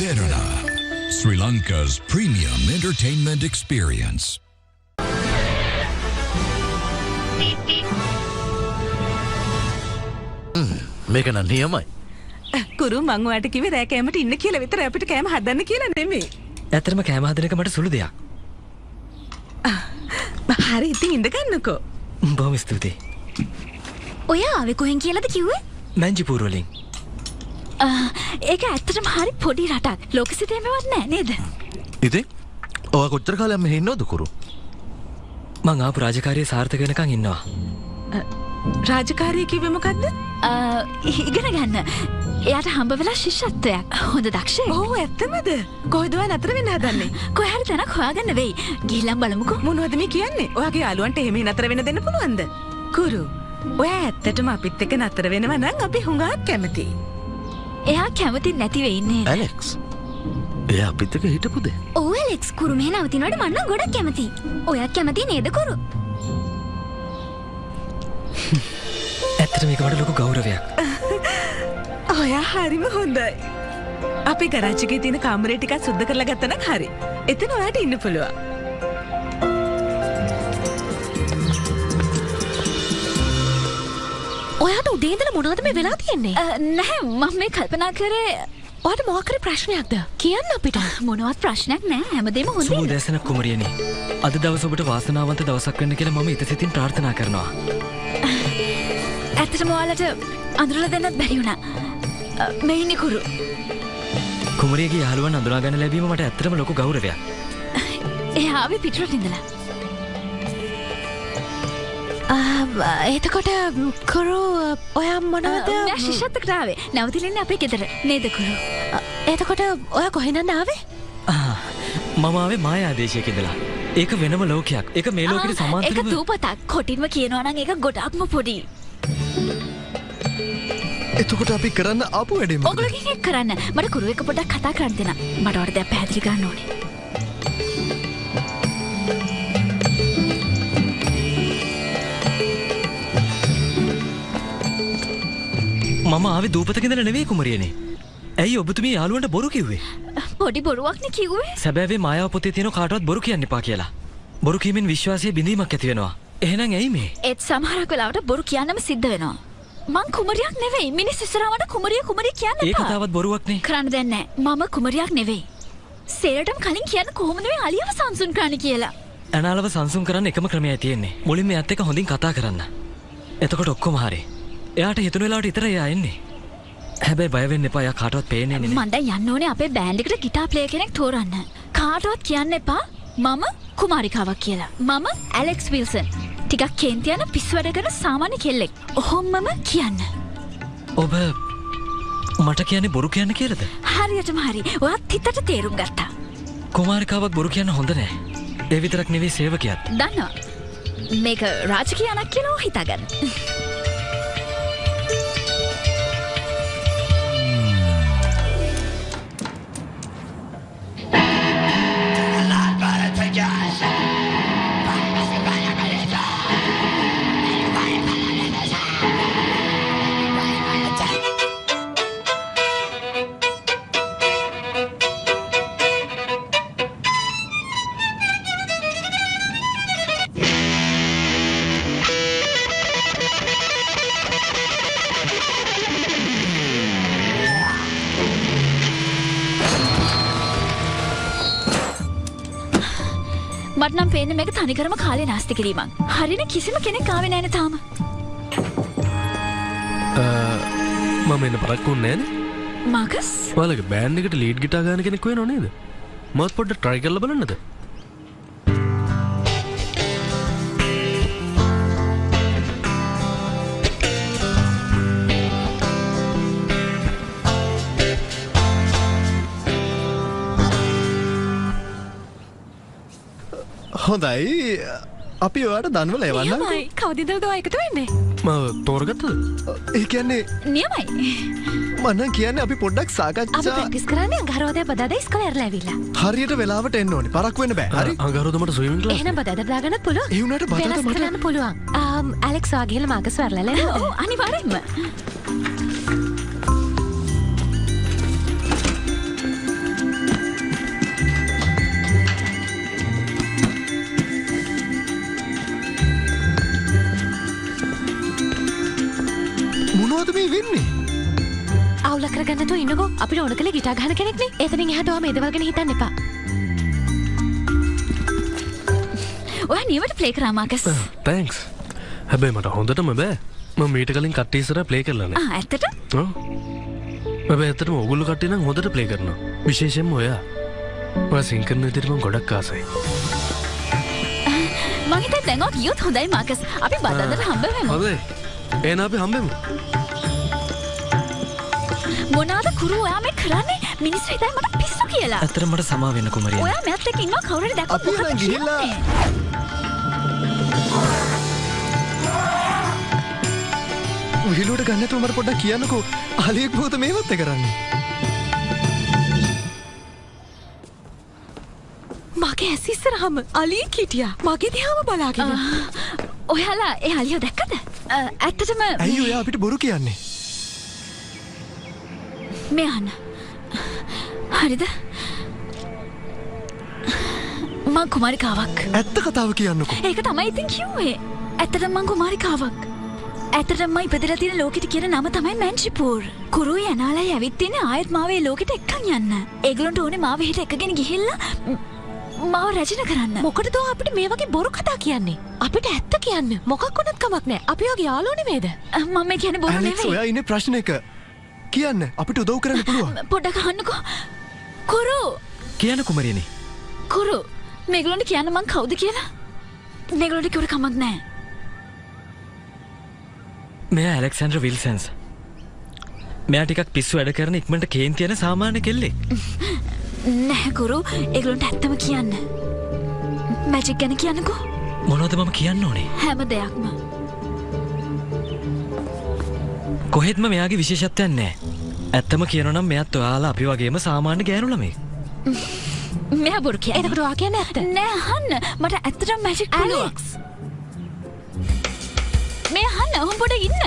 Derana, Sri Lanka's premium entertainment experience. මේක නම් නියමයි. කුරු මං ඔයාලට කිව්වේ රෑ කෑමට ඉන්න කියලා විතර අපිට කෑම හදන්න කියලා නෙමෙයි. ඇත්තටම කෑම හදන එක මට සුළු දෙයක්. හරි ඉතින් ඉඳ ගන්නකෝ. බොහොම ස්තුතියි. ඔයා ආවේ කොහෙන් කියලාද කිව්වේ? මැන්ජිපූර් වලින්. ඒක ඇත්තටම හරි පොඩි රටක්. ලෝකසිතේමවත් නෑ නේද? ඉතින් ඔයා කොච්චර කාලයක් මෙහෙ ඉන්නවද කුරු? මං ආපු රාජකාරිය සාර්ථක වෙනකන් ඉන්නවා. රාජකාරිය කිව්වේ මොකද්ද? ඉගෙන ගන්න. එයාට හම්බ වෙලා ශිෂ්‍යත්වයක්. හොඳ දක්ෂයෙක්. ඔව් ඇත්තමද? කොහෙද ඔයා නතර වෙන්න හදන්නේ? කොහේ හරි තැනක් හොයාගන්න වෙයි. ගිහිල්ලා බලමුකෝ. මොනවද මේ කියන්නේ? ඔයාගේ යාළුවන්ට එහෙම නතර වෙන්න දෙන්න පුළුවන්ද? කුරු, ඔයා ඇත්තටම අපිත් එක්ක නතර වෙනවා නම් අපි හුඟක් කැමතියි. එයා කැමති නැති වෙයි නේද? ඇලෙක්ස්. එයා අපිත් එක්ක හිටපුද? ඔව් ඇලෙක්ස් කුරු මෙහෙ නවතිනවට මම නම් ගොඩක් කැමතියි. ඔයාත් කැමති නේද කුරු? ඇත්තටම මේක මට ලොකු ගෞරවයක්. ඔයා හරිම හොඳයි. අපි ගරාජ් එකේ තියෙන කාමරේ ටිකක් සුද්ධ කරලා ගත්තා නම් හරි. එතන ඔයාට ඉන්න පුළුවන්. ඔයාට උදේ ඉඳලා මොනවද මේ වෙලා තියෙන්නේ? නැහැ මම මේ කල්පනා කරේ ඔයාට මොකක් හරි ප්‍රශ්නයක්ද? කියන්න අපිට. මොනවත් ප්‍රශ්නයක් නැහැ. හැමදේම හොඳයි. සුබ දැසන කුමරියනි. අද දවස ඔබට වාසනාවන්ත දවසක් වෙන්න කියලා මම ඉතසිතින් ප්‍රාර්ථනා කරනවා. ඇත්තටම ඔයාලට අඳුරලා දෙන්නත් බැරි වුණා. මෙයිනේ කුරු. කුමරියගේ යාළුවන් අඳුනා ගන්න ලැබීම මට ඇත්තටම ලොකු ගෞරවයක්. එයා ආවේ පිටරට ඉඳලා. එතකොට කුරු ඔයා මොනවද? මම ශිෂ්‍යත්වයට ආවේ. නැවතිලින්නේ අපේ ගෙදර. නේද කුරු? එතකොට ඔයා කොහෙන්ද ආවේ? මම ආවේ මායා දේශයක ඉඳලා. ඒක වෙනම ලෝකයක්. ඒක මේ ලෝකෙට සමාන්තරව. ඒක දූපතක්. කොටින්ම කියනවා නම් ඒක ගොඩක්ම පොඩි. එතකොට අපි කරන්න ආපු වැඩේ මොකද? ඔයගොල්ලෝ එකක් කරන්න. මට කුරු එක පොඩ්ඩක් කතා කරන්න දෙන්න. මට ඔයාලට දැන් පැහැදිලි කරන්න ඕනේ. මම ආවේ දූපතක ඉඳලා නෙවෙයි කුමරියනේ. ඇයි ඔබතුමිය යාළුවන්ට බොරු කිව්වේ? පොඩි බොරුවක් නේ කිව්වේ. සැබෑවේ මායාව පොතේ තියෙන කාටවත් බොරු කියන්න එපා කියලා. බොරු කීමෙන් විශ්වාසයේ බිඳීමක් ඇති වෙනවා. එහෙනම් ඇයි මේ? ඒත් සමහරක් වෙලාවට බොරු කියන්නම සිද්ධ වෙනවා. මං කුමරියක් නෙවෙයි. මිනිස් ඉස්සරහට කුමරිය කියන්න එපා. ඒ කතාවත් බොරුවක් නේ. කරන්න දෙයක් නැහැ. මම කුමරියක් නෙවෙයි. සේරටම කලින් කියන්න කොහොමද මේ අලියව සංසුන් කරන්න කියලා. ඇනාලව සංසුන් කරන්න එකම ක්‍රමයයි තියෙන්නේ. මුලින්ම එයාත් එක්ක හොඳින් කතා කරන්න. එතකොට ඔක්කොම හරි. එයාට හිතුන වෙලාවට විතරයි එයා එන්නේ. හැබැයි බය වෙන්න එපා. එයා කාටවත් පේන්නේ නැහැ. මං දැන් යන්න ඕනේ අපේ බෑන්ඩ් එකට ගිටාර් ප්ලේයර් කෙනෙක් තෝරන්න. කාටවත් කියන්න එපා මම කුමාරිකාවක් කියලා. මම ඇලෙක්ස් විල්සන්. ටිකක් කේන්ති යන පිස්සු වැඩ කරන සාමාන්‍ය කෙල්ලෙක්. ඔහොමම කියන්න. ඔබ මට කියන්නේ බොරු කියන්න කියලාද? හරියටම හරි. ඔයත් හිතට තේරුම් ගත්තා. කුමාරිකාවක් බොරු කියන්න හොඳ නෑ. ඒ විතරක් නෙවෙයි සේවකයාත්. දන්නවා. මේක රාජකීයයක් කියලා හිතාගන්න. මට නම් පේන්නේ මේක තනිකරම කාලේ නාස්ති කිරීමක්. හරිනේ කිසිම කෙනෙක් ආවේ නැහැ තාම. මම එන්න පරක්කු වුණේ නෑනේ. මාකස්? ඔයාලගේ බෑන්ඩ් එකට ලීඩ් ගිටාර් ගන්න කෙනෙක් වෙනව නේද? මමත් පොඩ්ඩක් try කරලා බලන්නද? හොඳයි. අපි ඔයාට දන්වල එවන්නම්. නියමයි. කවදින්ද ඔයා එකට වෙන්නේ? මම තෝරගත්තද? ඒ කියන්නේ නියමයි. මම නම් කියන්නේ අපි පොඩ්ඩක් අපි සාකච්ඡා ප්‍රැක්ටිස් කරන්නේ අඟහරුවාදා බදාදා ඉස්කෝලේ ඇරලා ඇවිල්ලා. හරියට වෙලාවට එන්න ඕනේ. පරක්කු වෙන්න බෑ. හරි? අඟහරුවාදා මට ස්විමින් ක්ලාස්. එහෙනම් බදාදා දාගන්නත් පුළුවන්. ඒ වුණාට බදාදා වෙනස් මට කරන්න පුළුවන්. ඇලෙක්ස් වා ගිහලා මාකස් වර්ලා ලැබෙන්න. ඔව් අනිවාර්යෙන්ම. මොනවද මේ වෙන්නේ? අවුල කරගන්න නැතුව ඉන්නකෝ. අපිට ඕන කලේ ගිටාර් ගහන කෙනෙක් නේ. එතනින් එහාට ඔයා මේ දේවල් ගැන හිතන්න එපා. ඔයා නියමට ප්ලේ කරා මාකස්. තෑන්ක්ස්. හැබැයි මට හොඳටම බෑ. මම මීට කලින් කට්ටිය ඉස්සරහ ප්ලේ කරලා නැහැ. ඇත්තට? ඔව්. හැබැයි ඇත්තටම ඕගොල්ලෝ කට්ටිය නම් හොඳට ප්ලේ කරනවා. විශේෂයෙන්ම ඔයා. ඔයා සිං කරන විදිහට මම ගොඩක් ආසයි. මං හිතන්නේ දැන් ඔයා කියොත් හොඳයි මාකස්. අපි බදන්දට හම්බ වෙමු. හොඳයි. එහෙනම් අපි හම්බෙමු. මොනවාද කුරු ඔයා මේ කරන්නේ? මිනිස්සු හිතයි මට පිස්සු කියලා. ඇත්තටම මට සමා වෙන්න කුමරියනි. ඔයා මෙයාත් එක්ක ඉන්නවා කවුරු හරි දැක්කොත් මොකද කියන්නේ? විහිළුවට ගන්න නැතුව මට පොඩ්ඩක් කියන්නකෝ. අලියෙක් මොකද මේවත් කරන්නේ? මගේ ඇස් ඉස්සරහම අලියෙක් හිටියා. මගේ දිහාම බලාගෙන. ඔයාලා ඒ අලියව දැක්කද? ඇත්තටම ඇයි ඔයා අපිට බොරු කියන්නේ? මේ අහන්න. හරිද? මං කුමාරිකාවක්. ඇත්ත කතාව කියන්නකෝ. ඒක තමයි ඉතින් කිව්වේ. ඇත්තටම මං කුමාරිකාවක්. ඇත්තටම මම ඉපදලා තියෙන ලෝකෙට කියන නම තමයි මැන්චිපූර්. කුරුයි අනාලයි ඇවිත් ඉන්නේ ආයෙත් මාව ඒ ලෝකෙට එක්කන් යන්න. ඒගොල්ලන්ට ඕනේ මාව හිට එකගෙන ගිහිල්ලා මාව රැජින කරන්න. මොකටද අපිට මේ වගේ බොරු කතා කියන්නේ? අපිට ඇත්ත කියන්න. මොකක් වුණත් කමක් නැහැ. අපි වගේ යාළුවෝ නෙමෙයිද? මම මේ කියන්නේ බොරු ඇලෙක්ස් නෙවෙයි. ඔයා ඉන්නේ ප්‍රශ්නෙක. කියන්න අපිට උදව් කරන්න පුළුවන්. පොඩ්ඩක් අහන්නකෝ. කුරු කියන්න කුමරියනි. කුරු මේගොල්ලන්ට කියන්න මං කවුද කියලා? මේගොල්ලන්ට කිව්වට කමක් නැහැ. මෙයා ඇලෙක්සැන්ඩර් විල්සන්ස්. මෙයා ටිකක් පිස්සු වැඩ කරන ඉක්මනට කේන්ති යන සාමාන්‍ය කෙල්ලෙක්. නැහැ කුරු ඒගොල්ලන්ට ඇත්තම කියන්න. මැජික් ගැන කියන්නකෝ. මොනවද මම කියන්න ඕනේ? හැම දෙයක්ම. කොහෙත්ම මෙයාගේ විශේෂත්වයක් නැහැ. ඇත්තම කියනවා නම් මෙයාත් ඔයාලා අපි වගේම සාමාන්‍ය ගෑනු ළමෙක්. මෙයා බොරු කියන්නේ. එතකොට ඔයා කියන්නේ ඇත්ත? නෑ අහන්න. මට ඇත්තටම මැජික් පුළුවන්. ඇලෙක්ස්. මේ අහන්න ඔහොම පොඩ ඉන්න.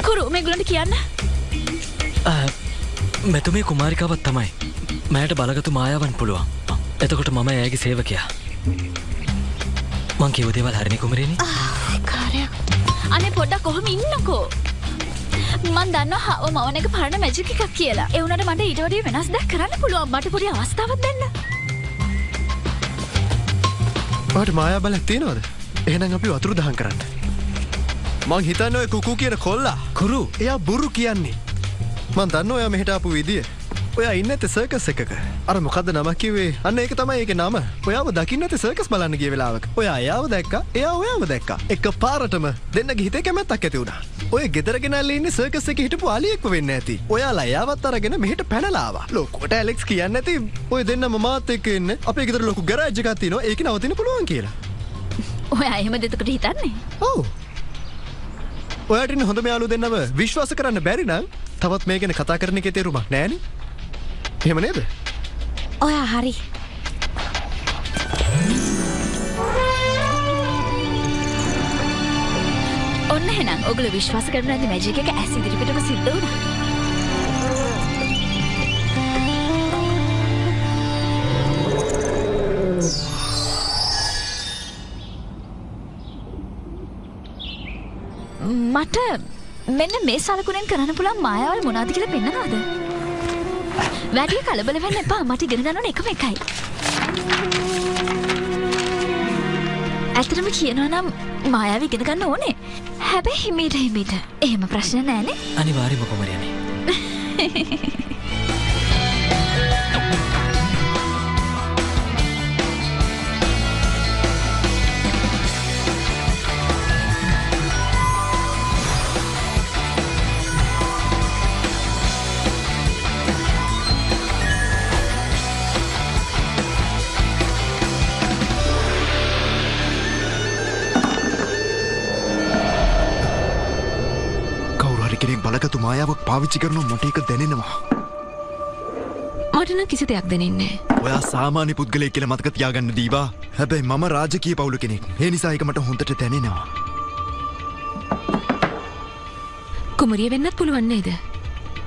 කුරු මේගොල්ලන්ට කියන්න. මෙතුමේ කුමාරිකාවක් තමයි. මෑට බලගතු මායාවන් පුළුවන්. එතකොට මම එයාගේ සේවකයා. මං කියව දේවල් හරිනේ කුමරියනි? කාර්යයක්. අනේ පොඩ්ඩක් කොහොම ඉන්නකෝ. මන් දන්නවා හව මවන එක පරණ මැජික් එකක් කියලා. ඒ වුණාට මට ඊට වඩා වෙනස් දෙයක් කරන්න පුළුවන්. මට පොඩි අවස්ථාවක් දෙන්න. ඔයාට මායා බලයක් තියෙනවද? එහෙනම් අපි වතුරු දහම් කරන්න. මං හිතන්නේ ඔය කුකු කියන කොල්ලා. කුරු එයා බොරු කියන්නේ. මං දන්නවා ඔයා මෙහෙට ආපු විදිය. ඔයා ඉන්නේ නැත්තේ සර්කස් එකක. අර මොකද්ද නම කිව්වේ? අන්න ඒක තමයි ඒකේ නම. ඔයාව දකින්න නැත්තේ සර්කස් බලන්න ගිය වෙලාවක. ඔයා එයාව දැක්කා, එයා ඔයාව දැක්කා. එකපාරටම දෙන්නගේ හිතේ කැමැත්තක් ඇති වුණා. ඔය ගෙදර ගෙනල්ලා ඉන්නේ සර්කස් එකේ හිටපු අලියෙක්ව වෙන්න ඇති. ඔයාලා එයාවත් අරගෙන මෙහෙට පැනලා ආවා. ලොකුවට ඇලෙක්ස් කියන්නේ නැති ඔය දෙන්නම මාත් එක්ක ඉන්නේ. අපේ ගෙදර ලොකු ගරේජ් එකක් තියෙනවා. ඒක නවතින්න පුළුවන් කියලා. ඔයා එහෙම දෙතකට හිතන්නේ? ඔව්. ඔයාට ඉන්න හොඳම යාළුවෝ දෙන්නව විශ්වාස කරන්න බැරි නම් තවත් මේ ගැන කතා කරන එකේ තේරුමක් නෑනේ. එහෙම නේද? ඔයා හරි. ඔන්න එහෙනම් ඔයගොල්ලෝ විශ්වාස කරන නැති මැජික් එක ඇස් ඉදිරියටම සිද්ධ වුණා. මට මෙන්න මේ සලකුණෙන් කරන්න පුළුවන් මායාවල් මොනවද කියලා පෙන්නනවද? වැඩි කලබල වෙන්න එපා. මට ඉගෙන ගන්න ඕනේ එකම එකයි. ඇත්තටම කියනවා නම් මායාව ඉගෙන ගන්න ඕනේ. හැබැයි හිමීට. එහෙම ප්‍රශ්න නෑනේ. අනිවාර්යයෙන්ම කුමරියනි. කෙනෙක් බලගතු මායාවක් පාවිච්චි කරනවා මට ඒක දැනෙනවා. මට නම් කිසි දෙයක් දැනෙන්නේ නැහැ. ඔයා සාමාන්‍ය පුද්ගලයෙක් කියලා මතක තියාගන්න දීවා. හැබැයි මම රාජකීය පවුල කෙනෙක්. ඒ නිසා ඒක මට හොඳට දැනෙනවා. කුමරිය වෙන්නත් පුළුවන් නේද?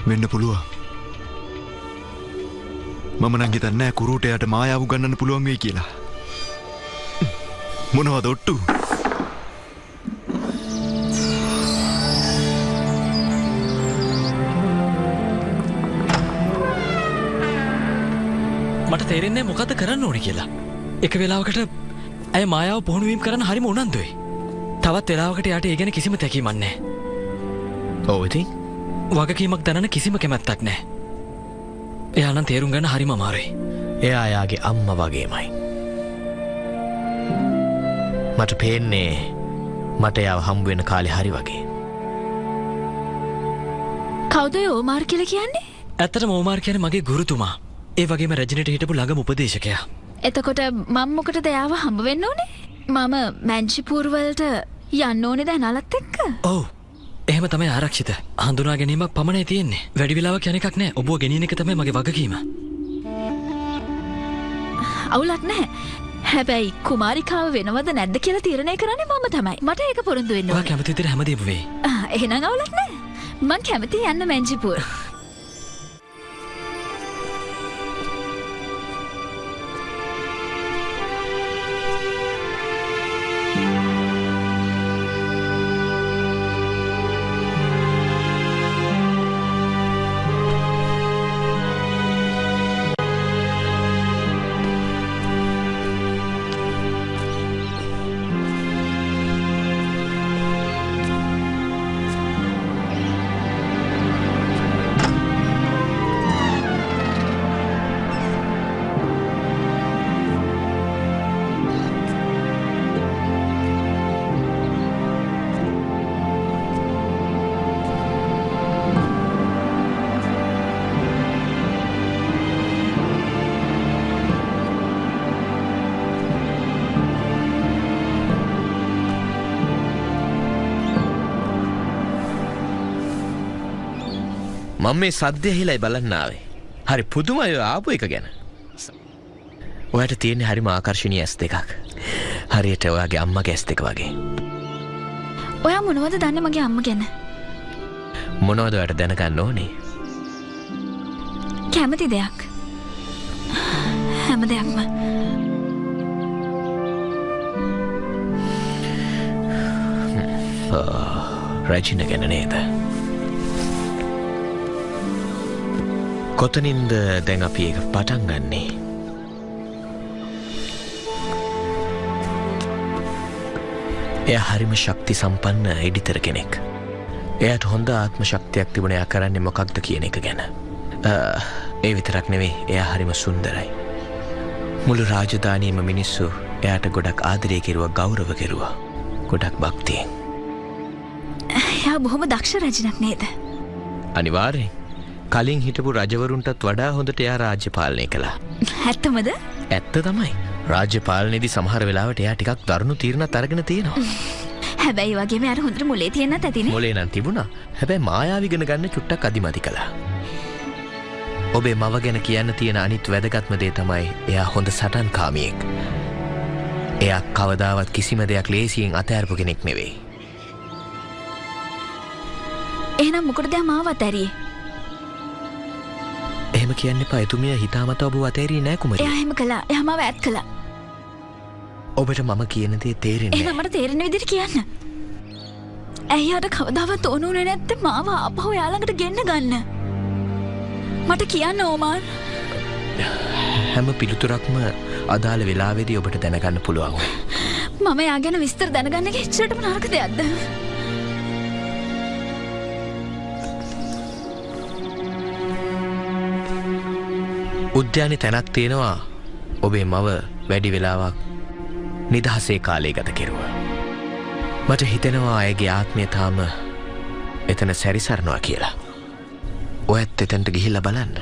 වෙන්න පුළුවන්. මම නම් හිතන්නේ නැහැ කුරුට යාට මායාව ගන්නන්න පුළුවන් වෙයි කියලා. මොනවද ඔට්ටු? මට තේරෙන්නේ මොකද්ද කරන්න ඕනේ කියලා. එක වෙලාවකට ඇය මායාව පුහුණුවීම් කරන්න හරිම උනන්දුයි. තවත් වෙලාවකට යාට ඒ ගැන කිසිම තැකීමක් නැහැ. ඔව් ඉතින් වගකීමක් දරන කිසිම කැමැත්තක් නැහැ. එයා නම් තේරුම් ගන්න හරිම අමාරුයි. එයා යාගේ අම්මා වගේමයි. මට පේන්නේ මට එයාව හම්බ වෙන කාලේ හරි වගේ. කවුද ඕමාර් කියලා කියන්නේ? ඇත්තටම ඕමාර් කියන්නේ මගේ ගුරුතුමා. ඒ වගේම රජිනට හිටපු ළඟම උපදේශකයා. එතකොට මම මොකටද එයාව හම්බ වෙන්න ඕනේ? මම මැන්චිපූර් වලට යන්න ඕනේ දැන් අලත් එක්ක? ඔව්. එහෙම තමයි ආරක්ෂිත. හඳුනා ගැනීමක් පමණයි තියෙන්නේ. වැඩි වෙලාවක් යන එකක් නැහැ. ඔබව ගෙනියන එක තමයි මගේ වගකීම. අවුලක් නැහැ. හැබැයි කුමාරිකාව වෙනවද නැද්ද කියලා තීරණය කරන්නේ මම තමයි. මට ඒක පොරොන්දු වෙන්න ඔයා ඕනේ. කැමති විදිහට හැමදේම වෙයි. එහෙනම් අවුලක් නැහැ. මං කැමති යන්න මැන්චිපූර්. මම මේ සද්ද ඇහිලයි බලන්න ආවේ. හරි පුදුමයි ආපු එක ගැන. ඔයාට තියෙන හරිම ආකර්ශනීය ඇස් දෙකක්. හරියට ඔයාගේ අම්මගේ ඇස් දෙක වගේ. ඔයා මොනවද දන්නේ මගේ අම්ම ගැන? මොනවද ඔයාට දැනගන්න ඕනේ? කැමති දෙයක්. හැම දෙයක්ම. රජින ගැන නේද? කොතනින්ද දැන් අපි ඒක පටන් ගන්නේ? එයා හරිම ශක්ති සම්පන්න එඩිටර් කෙනෙක්. එයාට හොඳ ආත්ම ශක්තියක් තිබුණ එයා කරන්නේ මොකක්ද කියන එක ගැන. ඒ විතරක් නෙවෙයි එයා හරිම සුන්දරයි. මුළු රාජධානියම මිනිස්සු එයාට ගොඩක් ආදරය කෙරුවා, ගෞරව කෙරුවා. ගොඩක් භක්තියෙන්. එයා බොහොම දක්ෂ රජිනක් නේද? අනිවාර්යෙන්. කලින් හිටපු රජවරුන්ටත් වඩා හොඳට එයා රාජ්‍ය පාලනය කළා. ඇත්තමද? ඇත්ත තමයි. රාජ්‍ය පාලනයේදී සමහර වෙලාවට එයා ටිකක් දරුණු තීරණත් අරගෙන තියෙනවා. හැබැයි වගේම යාර හොඳට මොලේ තියෙන්නත් ඇතිනේ. මොලේ නම් තිබුණා. හැබැයි මායාව ඉගෙන ගන්න චුට්ටක් අදිමදි කළා. ඔබේ මව ගැන කියන්න තියෙන අනිත් වැදගත්ම දේ තමයි එයා හොඳ සටන්කාමියෙක්. එයා කවදාවත් කිසිම දෙයක් ලේසියෙන් අතහැරපු කෙනෙක් නෙවෙයි. එහෙනම් මොකටද මාව අතෑරියේ? එහෙම කියන්න එපා. එතුමිය හිතාමතා ඔබව අතෑරියේ නෑ කුමරිය. එයා එහෙම කළා. එයා මාව ඈත් කළා. ඔබට මම කියන දේ තේරෙන්නේ එහෙනම් මට තේරෙන විදිහට කියන්න. ඇයියට කවදාවත් ඕනුනේ නැත්තේ මාව ආපහු එයා ළඟට ගෙන්න ගන්න. මට කියන්න ඕමාන්. හැම පිළිතුරක්ම අදාළ වෙලාවේදී ඔබට දැනගන්න පුළුවන්. මම එයා ගැන විස්තර දැනගන්න එක එච්චරටම නරක දෙයක්ද? උද්‍යානයේ තැනක් තියෙනවා ඔබේ මව වැඩි වෙලාවක් නිදහසේ කාලය ගත කෙරුවා. මට හිතෙනවා ඇයගේ ආත්මය තාම එතන සැරිසරනවා කියලා. ඔයත් එතනට ගිහිල්ලා බලන්න.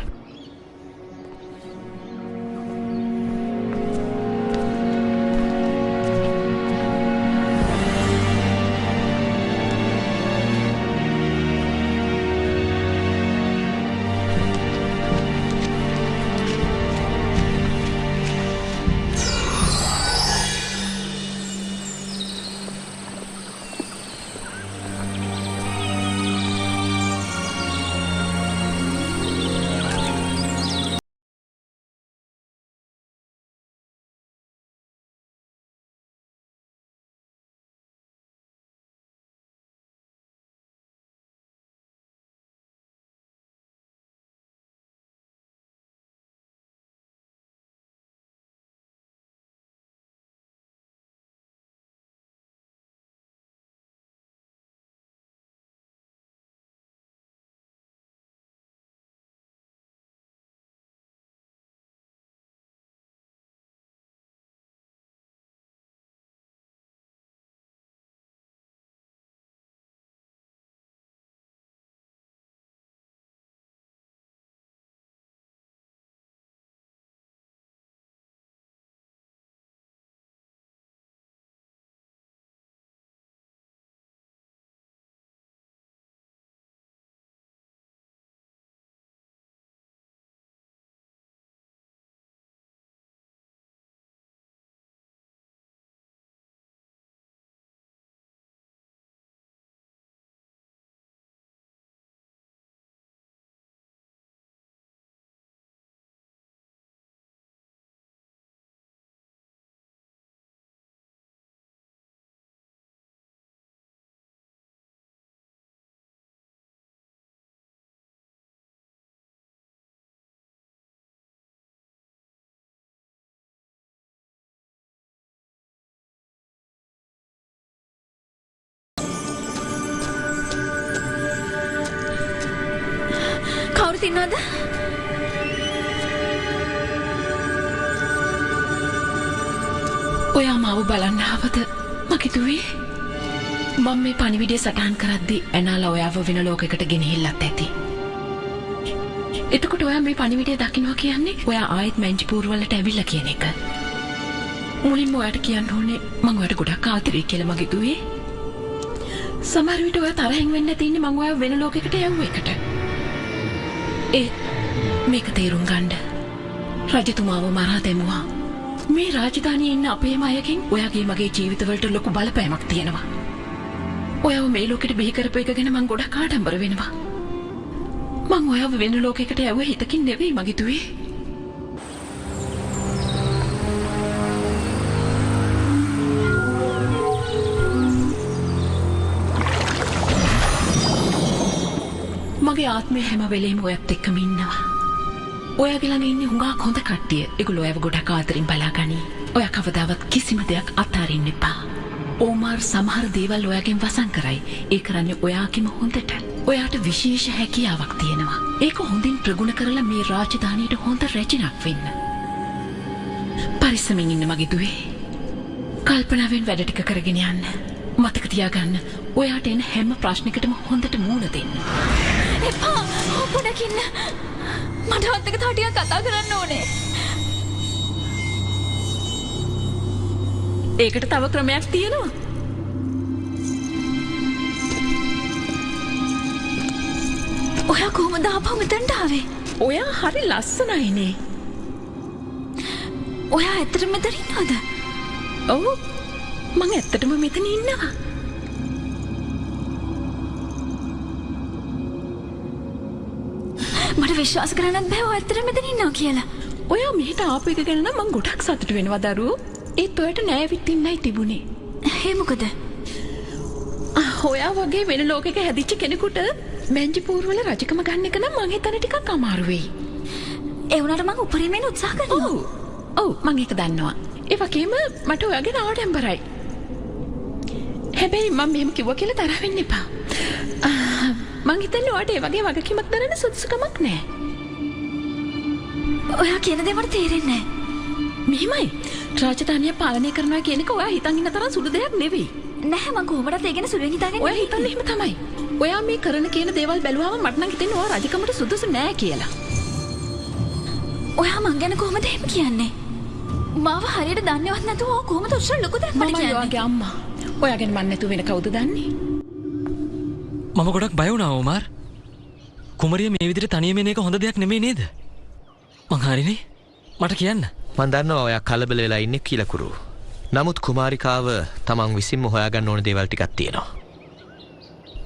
කවුරු තින්නවද? ඔයා මාව බලන්න ආවද මකිතුවේ? මම මේ පණිවිඩය සටහන් කරද්දී ඇනාලා ඔයාව වෙන ලෝකයකට ගෙනහිල්ලත් ඇති. එතකොට ඔයා මේ පණිවිඩය දකින්නවා කියන්නේ ඔයා ආයෙත් මැංජිපූර් වලට ඇවිල්ලා කියන එක. මුලින්ම ඔයාට කියන්න ඕනේ මම ඔයාට ගොඩක් ආදරේ කියලා මකිතුවේ. සමහර විට ඔයා තරහින් වෙන්න තියෙන්නේ මම ඔයාව වෙන ලෝකයකට යවුව එකට. මේක තේරුම් ගන්න. රජතුමාව මරා දැමුවා. මේ රාජධානියේ ඉන්න අපේම අයකින් ඔයාගේ මගේ ජීවිතවලට ලොකු බලපෑමක් තියෙනවා. ඔයාව මේ ලෝකෙට බිහි කරපු එක ගැන මං ගොඩක් ආඩම්බර වෙනවා. මං ඔයාව වෙන ලෝකයකට යවුව හිතකින් නෙවෙයි මගිතුවේ. මගේ ආත්මය හැම වෙලේම ඔයත් එක්කම ඉන්නවා. ඔයාගේ ළඟ ඉන්නේ හුඟක් හොඳ කට්ටිය. ඒගොල්ලෝ ඔයාව ගොඩක් ආදරෙන් බලාගනි. ඔයා කවදාවත් කිසිම දෙයක් අතාරින්න එපා. ඕමාර් සමහර දේවල් ඔයාගෙන් වසන් කරයි. ඒ කරන්නේ ඔයාගේම හොඳට. ඔයාට විශේෂ හැකියාවක් තියෙනවා. ඒක හොඳින් ප්‍රගුණ කරලා මේ රාජධානියට හොඳ රැජිනක් වෙන්න. පරිස්සමින් ඉන්න මගේ දුවේ. කල්පනාවෙන් වැඩ ටික කරගෙන යන්න. මතක තියාගන්න ඔයාට එන හැම ප්‍රශ්නයකටම හොඳට මූණ දෙන්න. එපා පොඩකින්න මට ඔත් එක තව ටිකක් කතා කරන්න ඕනේ. ඒකට තව ක්‍රමයක් තියෙනවා. ඔයා කොහොමද ආපහු මෙතනට ආවේ? ඔයා හරි ලස්සනයිනේ. ඔයා ඇත්තටම මෙතන ඉන්නවද? ඔව් මං ඇත්තටම මෙතන ඉන්නවා. මට විශ්වාස කරන්නත් බෑ ඔයා ඇත්තටම මෙතන ඉන්නවා කියලා. ඔයා මෙහෙට ආපු එක ගැන නම් මං ගොඩක් සතුටු වෙනවා දරුවෝ. ඒත් ඔයාට නෑවිත් ඉන්නයි තිබුණේ. ඒ මොකද? ඔයා වගේ වෙන ලෝකෙක හැදිච්ච කෙනෙකුට මැංජිපූර් වල රජකම ගන්න එක නම් මං හිතන්නේ ටිකක් අමාරු වෙයි. ඒ වුණාට මං උපරිමයෙන් උත්සාහ කරනවා. ඔව් මං ඒක දන්නවා. ඒ වගේම මට ඔයාගෙන ආඩම්බරයි. හැබැයි මම මෙහෙම කිව්වා කියලා තරහ වෙන්න එපා. මං හිතන්නේ ඔයාට ඒ වගේ වගකීමක් දරන්න සුදුසුකමක් නෑ. ඔයා කියන දේ මට තේරෙන්නේ නෑ. මෙහෙමයි. රාජධානිය පාලනය කරනවා කියන එක ඔයා හිතන් ඉන්න තරම් සුළු දෙයක් නෙවෙයි. නැහැ මං කොහොමදත් ඒ ගැන සුළුවෙන් හිතාගෙන ඔයා හිතන්නේ එහෙම තමයි. ඔයා මේ කරන කියන දේවල් බැලුවාම මට නම් හිතෙන්නේ ඔයා රජකමට සුදුසු නෑ කියලා. ඔයා මං ගැන කොහොමද එහෙම කියන්නේ? මාව හරියට දන්නේවත් නැතුව ඔයා කොහොමද උස්සන ලොකු දෙයක් මට කියන්නේ? මම ඔයාගේ අම්මා. ඔයාගෙන මන් නැතුව වෙන කවුද දන්නේ? මම ගොඩක් බය වුණා ඕමාර්. කුමරිය මේ විදිහට තනියම එන එක හොඳ දෙයක් නෙමෙයි නේද? මං හරිනේ. මට කියන්න. මන් දන්නවා ඔයා කලබල වෙලා ඉන්නේ කියලා කුරු. නමුත් කුමාරිකාව තමන් විසින්ම හොයාගන්න ඕන දේවල් ටිකක් තියෙනවා.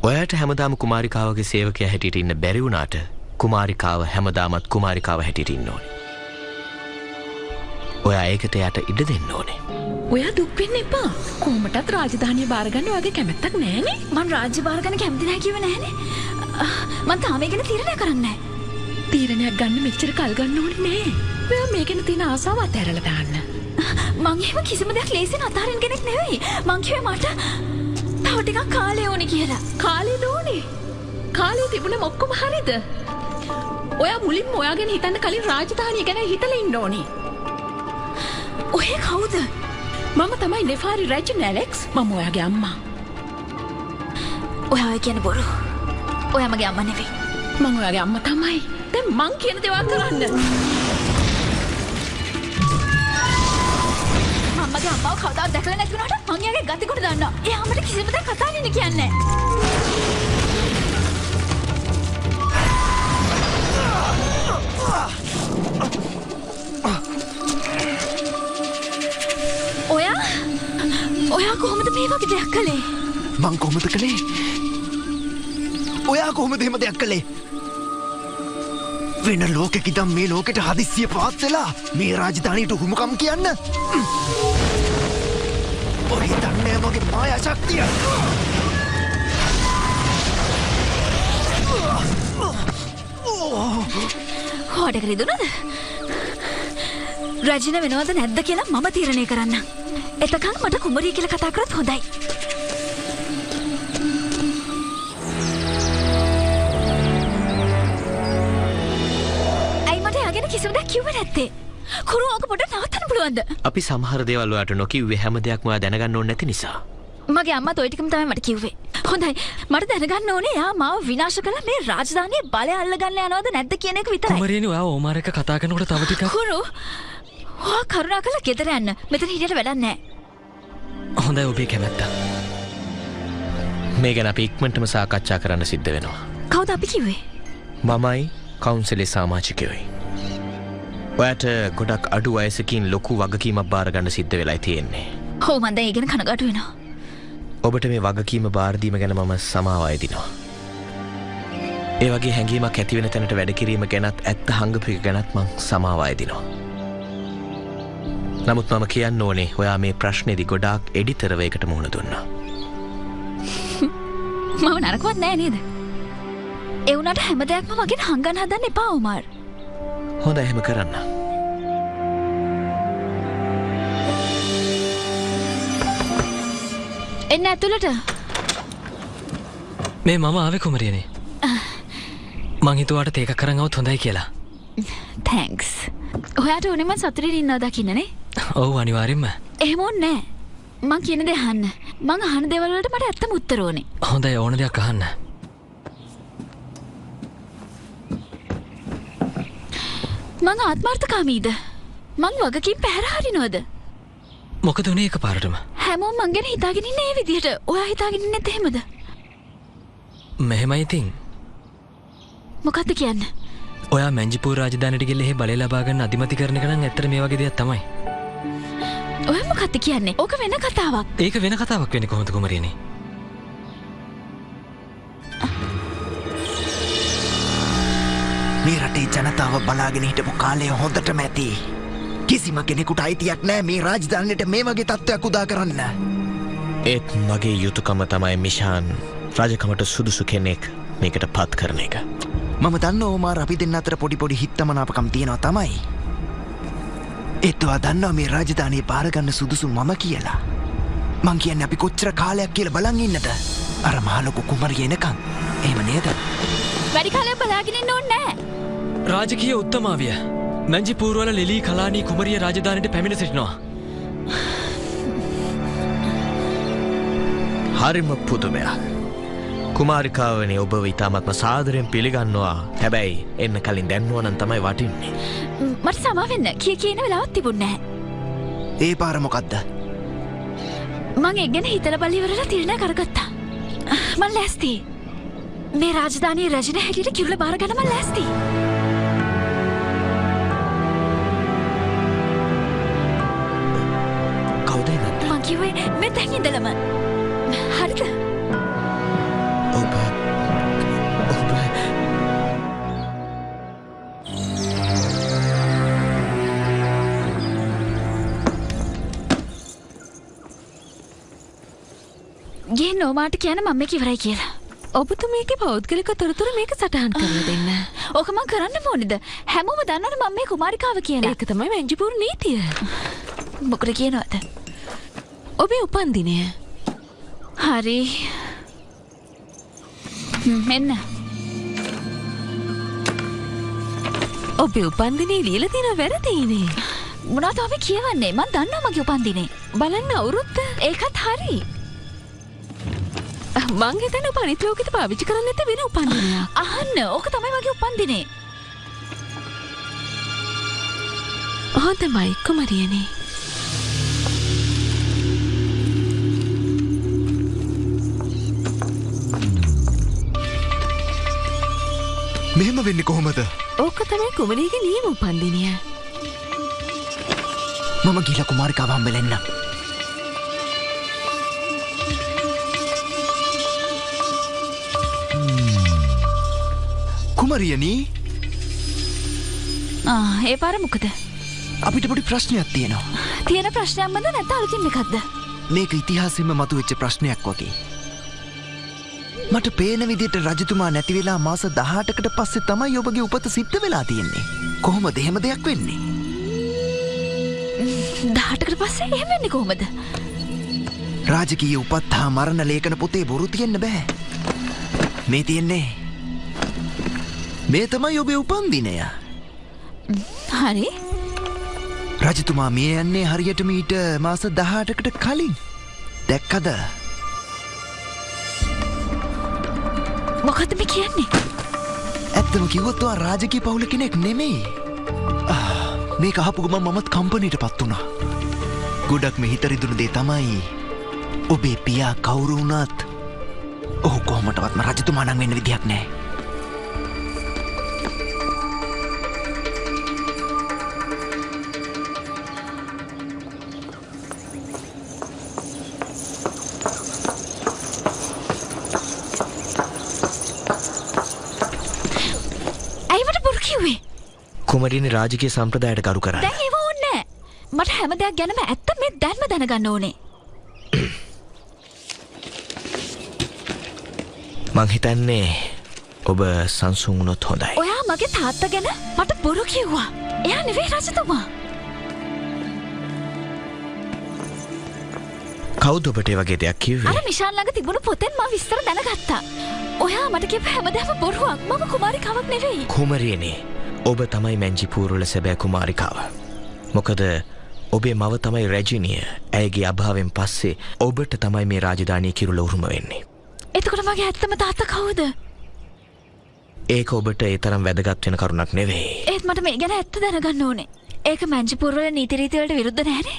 ඔයාට හැමදාම කුමාරිකාවගේ සේවකයා හැටියට ඉන්න බැරි වුණාට කුමාරිකාව හැමදාමත් කුමාරිකාව හැටියට ඉන්න ඕනේ. ඔයා ඒකට යට ඉඩ දෙන්න ඕනේ. ඔයා දුක් වෙන්න එපා. කොහොමටත් රාජධානිය බාර ගන්න ඔයාගේ කැමැත්තක් නැහැනේ. මං රාජ්‍ය බාර ගන්න කැමති නැහැ කිව්වේ නැහනේ. මං තාම ඒක ගැන තීරණය කරන්නේ නැහැ. තීරණයක් ගන්න මෙච්චර කල් ගන්න ඕනේ නෑ. ඔයා මේ ගැන තියෙන ආසාව අතහැරලා දාන්න. මං එහෙම කිසිම දෙයක් ලේසියෙන් අතාරින්න කෙනෙක් නෙවෙයි. මං කිව්වේ මට තව ටිකක් කාලය ඕනේ කියලා. කාලේ ඕනේ. කාලේ තිබුණම ඔක්කොම හරිද? ඔයා මුලින්ම ඔයා ගැන හිතන්න කලින් රාජධානිය ගැන හිතලා ඉන්න ඕනේ. ඔය කවුද? මම තමයි නෙෆාරි රැජින් ඇලෙක්ස්. මම ඔයාගේ අම්මා. ඔයා කියන්නේ බොරු. ඔයා මගේ අම්මා නෙවෙයි. මම ඔයාගේ අම්මා තමයි. දැන් මං කියන දේවල් කරන්න. මගේ අම්මාව කවදාවත් දැකලා නැති වුණාට මං එයාගේ ගතිගුණ දන්නවා. එයා මට කිසිම දෙයක් කතා කරන්න කියන්නේ ඔයා කොහොමද මේ වගේ දෙයක් කළේ? මං කොහොමද කළේ? ඔයා කොහොමද එහෙම දෙයක් කළේ? වෙන ලෝකෙක ඉඳන් මේ ලෝකෙට හදිස්සිය පාත් වෙලා මේ රාජධානියට උරුමකම් කියන්න? ඔය දන්නේ මගේ මායා ශක්තිය. හොඩ කරිදුනද? රජින වෙනවද නැද්ද කියලා මම තීරණය කරන්න. එතකන් මට කුමරිය කියලා කතා කරත් හොඳයි. කිව්වේ නැත්තේ. කුරු ඕක පොඩ්ඩක් නවත්තන්න පුළුවන්ද? අපි සමහර දේවල් ඔයාලට නොකිව්වේ හැම දෙයක්ම ඔයා දැනගන්න ඕනේ නැති නිසා. මගේ අම්මා toy ටිකම තමයි මට කිව්වේ. හොඳයි. මට දැනගන්න ඕනේ එයා මාව විනාශ කරලා මේ රාජධානියේ බලය අල්ලගන්න යනවද නැද්ද කියන එක විතරයි. කුමරියනි ඔයා ඕමාර එක කතා කරනකොට තව ටිකක් කුරු. ඔයා කරුණාකරලා ගෙදර යන්න. මෙතන හිටියට වැඩක් නැහැ. හොඳයි ඔබේ කැමැත්ත. මේ ගැන අපි ඉක්මනටම සාකච්ඡා කරන්න සිද්ධ වෙනවා. කවුද අපි කිව්වේ? මමයි කවුන්සිලේ සමාජිකයෝයි. ඔයාට ගොඩක් අඩු වයසකින් ලොකු වගකීමක් බාර ගන්න සිද්ධ වෙලා තියෙන්නේ. ඔව් මම දැන් ඒ ගැන කනගාටු වෙනවා. ඔබට මේ වගකීම බාර දීම ගැන මම සමාව අයදිනවා. ඒ වගේ හැඟීමක් ඇති වෙන තැනට වැඩ කිරීම ගැනත් ඇත්ත හංගපු එක ගැනත් මං සමාව අයදිනවා. නමුත් මම කියන්න ඕනේ ඔයා මේ ප්‍රශ්නේදී ගොඩාක් එඩිතරව එකට මුහුණ දුන්නා. මම නරකවත් නෑ නේද? ඒ වුණාට හැම දෙයක්ම මගෙන් හංගන්න හදන්න එපා උමාර්. හොඳයි එහෙම කරන්න. එන්න ඇතුළට. මේ මම ආවේ කුමරියනේ. මං හිතුවාට තේක කරන් આવුත් හොඳයි කියලා. තැන්ක්ස්. ඔයාට උනේ මං සතුටින් ඉන්නවා දකින්නනේ. ඔව් අනිවාර්යෙන්ම. එහෙම ඕනේ නෑ. මං කියන දේ අහන්න. මං අහන දේවල් වලට මට ඇත්තම උත්තර ඕනේ. හොඳයි ඕන දෙයක් අහන්න. මං ආත්මార్థකාමීද? මං වගකීම් පැහැර හරිනවද? මොකද උනේ එකපාරටම? හැමෝම මං ගැන හිතාගෙන ඉන්නේ මේ විදිහට. ඔයා හිතාගෙන ඉන්නෙත් එහෙමද? මෙහෙමයි ඉතින්. මොකද්ද කියන්නේ? ඔයා මැංජිපූර් රාජධානියට ගිහලා එහෙ බලය ලබා ගන්න අධිමති කරන එක නම් ඇත්තට මේ වගේ දෙයක් තමයි. ඔය මොකක්ද කියන්නේ? ඕක වෙන කතාවක්. ඒක වෙන කතාවක් වෙන්නේ කොහොමද කුමරියනේ? මේ රටේ ජනතාව බලාගෙන හිටපු කාලය හොඳටම ඇති. කිසිම කෙනෙකුට අයිතියක් නෑ මේ රාජධානියට මේ වගේ තත්ත්වයක් උදා කරන්න. ඒත් මගේ යුතුයකම තමයි මිෂාන් රජකමට සුදුසු කෙනෙක් මේකට පත් කරන එක. මම දන්නවා ඕමාර අපි දෙන්න අතර පොඩි පොඩි හිතමනාපකම් තියෙනවා තමයි. ඒත් ඔයා දන්නවා මේ රාජධානිය බාර ගන්න සුදුසු මම කියලා. මං කියන්නේ අපි කොච්චර කාලයක් කියලා බලන් ඉන්නද? අර මහලොකු කුමරිය එනකන්. එහෙම නේද? වැඩි කාලයක් බලාගෙන ඉන්න ඕනේ නෑ. රාජකීය උත්තමාවිය මැංජිපූර් වල ලිලී කලානී කුමරිය රාජධානියට පැමිණ සිටිනවා. හරිම පුදුමයක්. කුමාරිකාවනේ ඔබව ඉතාමත්ම සාදරයෙන් පිළිගන්නවා. හැබැයි එන්න කලින් දැන්නුවා නම් තමයි වටින්නේ. මට සමා වෙන්න කියන වෙලාවක් තිබුණේ නැහැ. ඒ පාර මොකද්ද? මං ඒ ගැන හිතලා බලලා ඉවරලා තීරණය කරගත්තා. මං ලෑස්ති. මේ රාජධානියේ රජින හැටියට කිරුළ බාර ගන්න මං ලෑස්ති. කවුද එන්නේ? මං කිව්වේ මෙතෙන් ඉඳලම. හරිද? ගේ නෝමාට කියන මම මේක ඉවරයි කියලා. ඔබතුමීගේ පෞද්ගලික තොරතුරු මේක සටහන් කරලා දෙන්න. ඕක මං කරන්න ඕනේද? හැමෝම දන්නවනේ මම මේ කුමාරිකාව කියලා. ඒක තමයි මැංජිපූර් නීතිය. මොකද කියනවද? ඔබේ උපන්දිනය. හරි. මෙන්න. ඔබේ උපන්දිනේ ලියලා තියෙන වැරදිනේ. මොනවද ඔබ කියවන්නේ? මං දන්නවා මගේ උපන්දිනේ. බලන්න අවුරුද්ද. ඒකත් හරි. මං හිතන්නේ ඔබ අනිත් ලෝකෙට පාවිච්චි කරන්න නැති වෙන උපන්දිනයක්. අහන්න ඕක තමයි මගේ උපන්දිනේ. හොඳයි කුමරියනේ. මෙහෙම වෙන්නේ කොහොමද? ඕක තමයි කුමරියගේ නියම උපන්දිනය. මම ගිහලා කුමාරිකාව හම්බෙලා එන්නම්. කුමරියනි ඒ පාර මොකද? අපිට පොඩි ප්‍රශ්නයක් තියෙනවා. තියෙන ප්‍රශ්නයක් මන්ද නැත්නම් අලුතින් එකක්ද? මේක ඉතිහාසෙම මතුවෙච්ච ප්‍රශ්නයක් වගේ. මට පේන විදිහට රජතුමා නැති වෙලා මාස 18කට පස්සේ තමයි ඔබගේ උපත සිද්ධ වෙලා තියෙන්නේ. කොහොමද එහෙම දෙයක් වෙන්නේ? 18කට පස්සේ එහෙම වෙන්නේ කොහොමද? රාජකීය උපත් හා මරණ ලේඛන පොතේ බොරු තියෙන්න බෑ. මේ තියෙන්නේ මේ තමයි ඔබේ උපන්දිනය. හරි රජතුමා මේ යන්නේ හරියට මීට මාස 18කට කලින් දැක්කද මොකද මේ කියන්නේ ඇත්තම කිව්වොත් ඔයා රාජකීය පවුල කෙනෙක් නෙමෙයි මේක අහපු ගමන් මමත් කම්පැනිටපත් වුණා ගොඩක් මේ හිත රිදුණු දේ තමයි ඔබේ පියා කවුරු වුණත් ඔහු කොහොමටවත්ම රජතුමා නම් වෙන්න විදියක් නැහැ කුමරියනි රාජකීය සම්ප්‍රදායට කරු කරන්න. දැන් ඒව ඕනේ නැහැ. මට හැම දෙයක් ගැනම ඇත්ත මේ දැන්ම දැනගන්න ඕනේ. මං හිතන්නේ ඔබ සංසුන් වුණොත් හොඳයි. ඔයා මගේ තාත්තා ගැන මට බොරු කිව්වා. එයා නෙවෙයි රජතුමා. කවුද ඔබට ඒ වගේ දෙයක් කිව්වේ? අර මිෂාන් ළඟ තිබුණු පොතෙන් මම විස්තර දැනගත්තා. ඔයා මට කියපු හැමදාම බොරුවක්. මම කුමාරිකාවක් නෙවෙයි. කුමරියනි ඔබ තමයි මැංජිපූර්වල සැබෑ කුමාරිකාව. මොකද ඔබේ මව තමයි රැජිනිය. ඇයගේ අභාවෙන් පස්සේ ඔබට තමයි මේ රාජධානිය කිරුළ උරුම වෙන්නේ. එතකොට මගේ ඇත්තම තාත්තා කවුද? ඒක ඔබට ඒ තරම් වැදගත් වෙන කරුණක් නෙවෙයි. ඒත් මට මේ ගැන ඇත්ත දැනගන්න ඕනේ. ඒක මැංජිපූර්වල නීති රීති වලට විරුද්ධ නැහැනේ.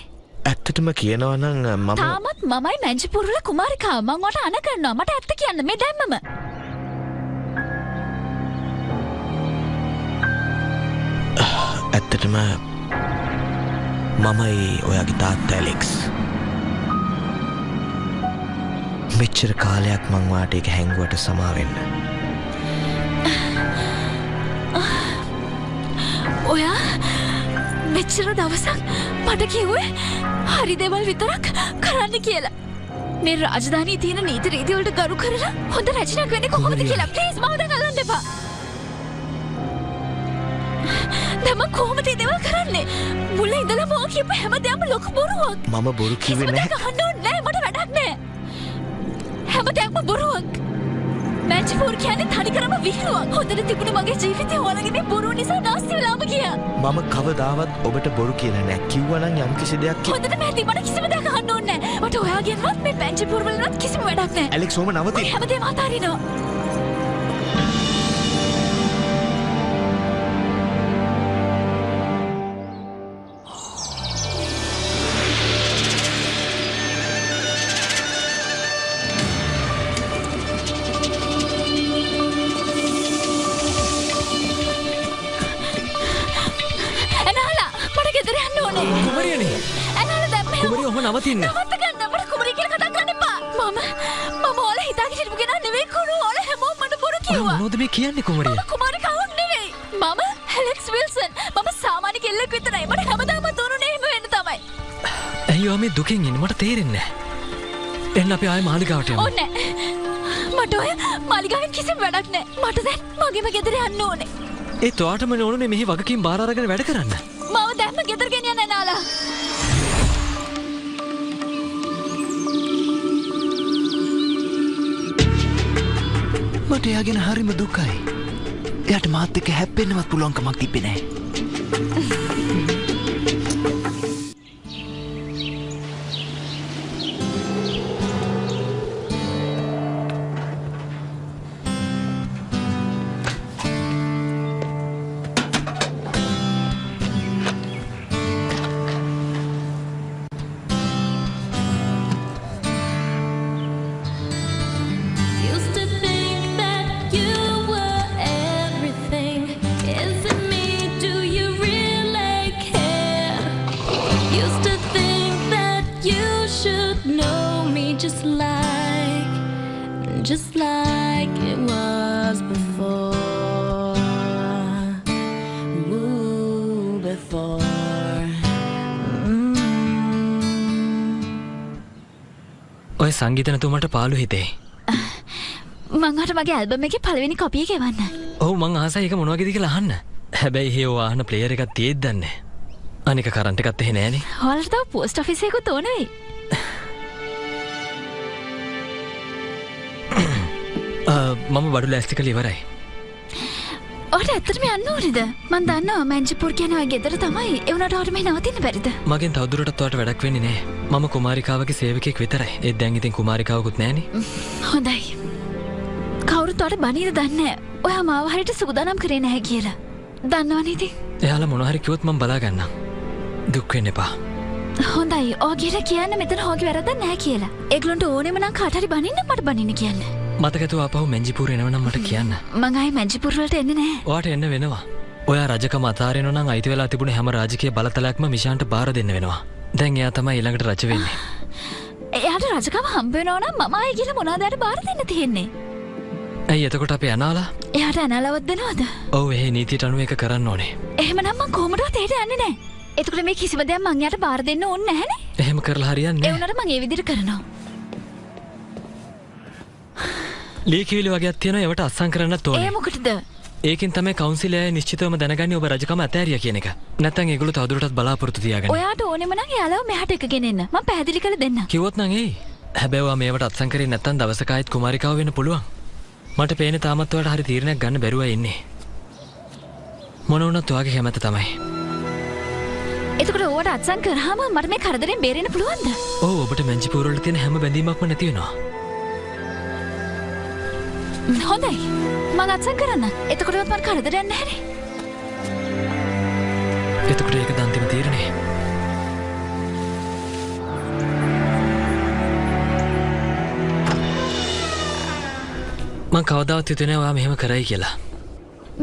ඇත්තටම කියනවා නම් මම තාමත් මමයි මැංජිපූර්වල කුමාරිකාව. මං වට අණ කරනවා. මට ඇත්ත කියන්න මේ දැම්මම. ඇත්තටම මමයි ඔයාගේ තාත්තා ඇලෙක්ස්. මෙච්චර කාලයක් මං වාට ඒක හැංගුවට සමාවෙන්න. ඔයා මෙච්චර දවසක් මට කිව්වේ හරි දේවල් විතරක් කරන්න කියලා. මේ රාජධානියේ තියෙන නීති රීති වලට ගරු කරලා හොඳ රැජිනක් වෙන්නේ කොහොමද කියලා ප්ලීස් මම දැන් අල්ලන්න එපා. දැන් මම කොහොමද ඒ දේවල් කරන්නේ? මුලින් ඉඳලා මම කියපු හැමදේම ලොකු බොරුවක්. මම බොරු කිව්වේ නැහැ. මට අහන්න ඕනේ නැහැ. මට වැඩක් නැහැ. හැමදේම බොරුවක්. මැංජිපූර් කියන්නේ තනිකරම විහිළුවක්. හොඳට තිබුණ මගේ ජීවිතේ ඔයාලගේ මේ බොරුව නිසා නාස්ති වෙලාම ගියා. මම කවදාවත් ඔබට බොරු කියලා නැහැ. කිව්වනම් යම් කිසි දෙයක් හොඳට මැදි මට කිසිම දෙයක් අහන්න ඕනේ නැහැ. මට ඔයාගෙන්වත් මේ මැංජිපූර් වලවත් කිසිම වැඩක් නැහැ. ඇලෙක්ස් ඔම නවතින්. හැමදේම අතාරිනවා. නවතින්න. නවත්ත ගන්න. මට කුමරිය කියලා කතා කරන්න එපා. මම ඔයාලා හිතාගෙන හිටපු කෙනා නෙවෙයි කුරු. ඔයාලා හැමෝම මට බොරු කිව්වා. මොනවද මේ කියන්නේ කුමරිය? මම කුමාරිකාවක් නෙවෙයි. මම ඇලෙක්ස් විල්සන්. මම සාමාන්‍ය කෙල්ලෙක් විතරයි. මට හැමදාම දුරුනේ එහෙම වෙන්න තමයි. ඇයි ඔයා මේ දුකින් ඉන්නේ? මට තේරෙන්නේ නැහැ. එන්න අපි ආයේ මාලිගාවට යමු. ඕනේ නැහැ. මට ඔය මාලිගාවෙන් කිසිම වැඩක් නැහැ. මට දැන් මගේම ගෙදර යන්න ඕනේ. ඒත් ඔයාටම ඕනේ මෙහි වගකීම් බාර අරගෙන වැඩ කරන්න. මම දැන්ම ගෙදර ගෙනියන්න නාලා. මට එයා ගැන හරිම දුකයි. එයාට මාත් එක්ක හැප්පෙන්නවත් පුළුවන්කමක් තිබ්බේ නැහැ. Just like it was before. Ooh, before. ඔය සංගීත නැතුමට පාළු හිතේ. මං අර මගේ ඇල්බම් එකේ පළවෙනි කොපි එක එවන්න. ඔව් මං ආසයි ඒක මොන වගේද කියලා අහන්න. හැබැයි හේ ඔය අහන ප්ලේයර් එකක් තියෙද්ද දන්නේ. අනික කරන්ට් එකත් එහෙ නෑනේ. ඔයාලට තව පෝස්ට් ඔෆිස් එකකුත් ඕන වෙයි. මම බඩු ලෑස්ති කළ ඉවරයි. ඔයාට ඇත්තටම යන්න ඕනේද? මං දන්නවා මැන්ජිපුර කියන ඔය ගෙදර තමයි. ඒ වුණාට ඔයාට මේ නවතින්න බැරිද? මගෙන් තවදුරටත් ඔයාට වැඩක් වෙන්නේ නෑ. මම කුමාරිකාවගේ සේවකයෙක් විතරයි. ඒත් දැන් ඉතින් කුමාරිකාවකුත් නෑනේ. හොඳයි. කවුරුත් ඔයාට බනීද දන්නේ නෑ. ඔයා මාව හරියට සූදානම් කරේ නැහැ කියලා. දන්නවනේ ඉතින්. එයාලා මොනවා හරි කිව්වොත් මම බලා ගන්නම්. දුක් වෙන්න එපා. හොඳයි. ඔයාට කියන්න මෙතන හොගේ වැරද්දක් නැහැ කියලා. ඒගොල්ලන්ට ඕනෙම නම් කාට හරි බනින්න මට බනින්න කියන්න. මතකතු ආපහු මැන්ජිපුර එනවනම් මට කියන්න. මං ආයේ මැන්ජිපුර වලට එන්නේ නැහැ. ඔයාට එන්න වෙනවා. ඔයා රජකම අතාරිනව නම් අයිති වෙලා තිබුණ හැම රාජකීය බලතලයක්ම මිෂාන්ට බාර දෙන්න වෙනවා. දැන් එයා තමයි ඊළඟට රජ වෙන්නේ. එයාට රජකම හම්බ වෙනවා නම් මම ආයේ ගිහලා මොනවද බාර දෙන්න තියෙන්නේ? ඇයි එතකොට අපි අනාලා? එයාට අනාලවත් දෙනවද? ඔව් ඒ නීතියට අනුව ඒක කරන්න ඕනේ. එහෙමනම් මං කොහොමදවත් එහෙට යන්නේ නැහැ. එතකොට මේ කිසිම දෙයක් මං යාට බාර දෙන්න ඕනේ නැහැනේ. එහෙම කරලා හරියන්නේ නැහැ. ඒ වුණාට මං ඒ විදිහට කරනවා. ලීකිවිලි වගේක් තියෙනවා ඒවට අත්සන් කරන්නත් ඕනේ. ඒ මොකටද? ඒකෙන් තමයි කවුන්සිලය නිශ්චිතවම දැනගන්නේ ඔබ රජකම අතෑරියා කියන එක. නැත්නම් ඒගොල්ලෝ තවදුරටත් බලාපොරොත්තු තියාගන්න. ඔයාට ඕනෙම නම් යාළුව මෙහාට එකගෙන එන්න. මං පැහැදිලි කරලා දෙන්නම්. කිව්වොත් නම් එයි. හැබැයි ඔයා මේවට අත්සන් කරේ නැත්නම් දවසක ආයෙත් කුමාරිකාව වෙන්න පුළුවන්. මට පේන්නේ තාමත් ඔයාට හරි තීරණයක් ගන්න බැරුවයි ඉන්නේ. මොන වුණත් ඔයාගේ කැමැත්ත තමයි. එතකොට ඔයාට අත්සන් කරාම මට මේ කරදරෙන් බේරෙන්න පුළුවන්ද? ඔව් ඔබට මැන්ජිපුර වල තියෙන හැම බැඳීමක්ම නැති වෙනවා. හොඳයි. මං අත්සන් කරන්න. එතකොටවත් මට කරදරයක් නැහැනේ. එතකොට ඒක අන්තිම තීරණය. මං කවදාවත් හිතුවේ නෑ ඔයා මෙහෙම කරයි කියලා.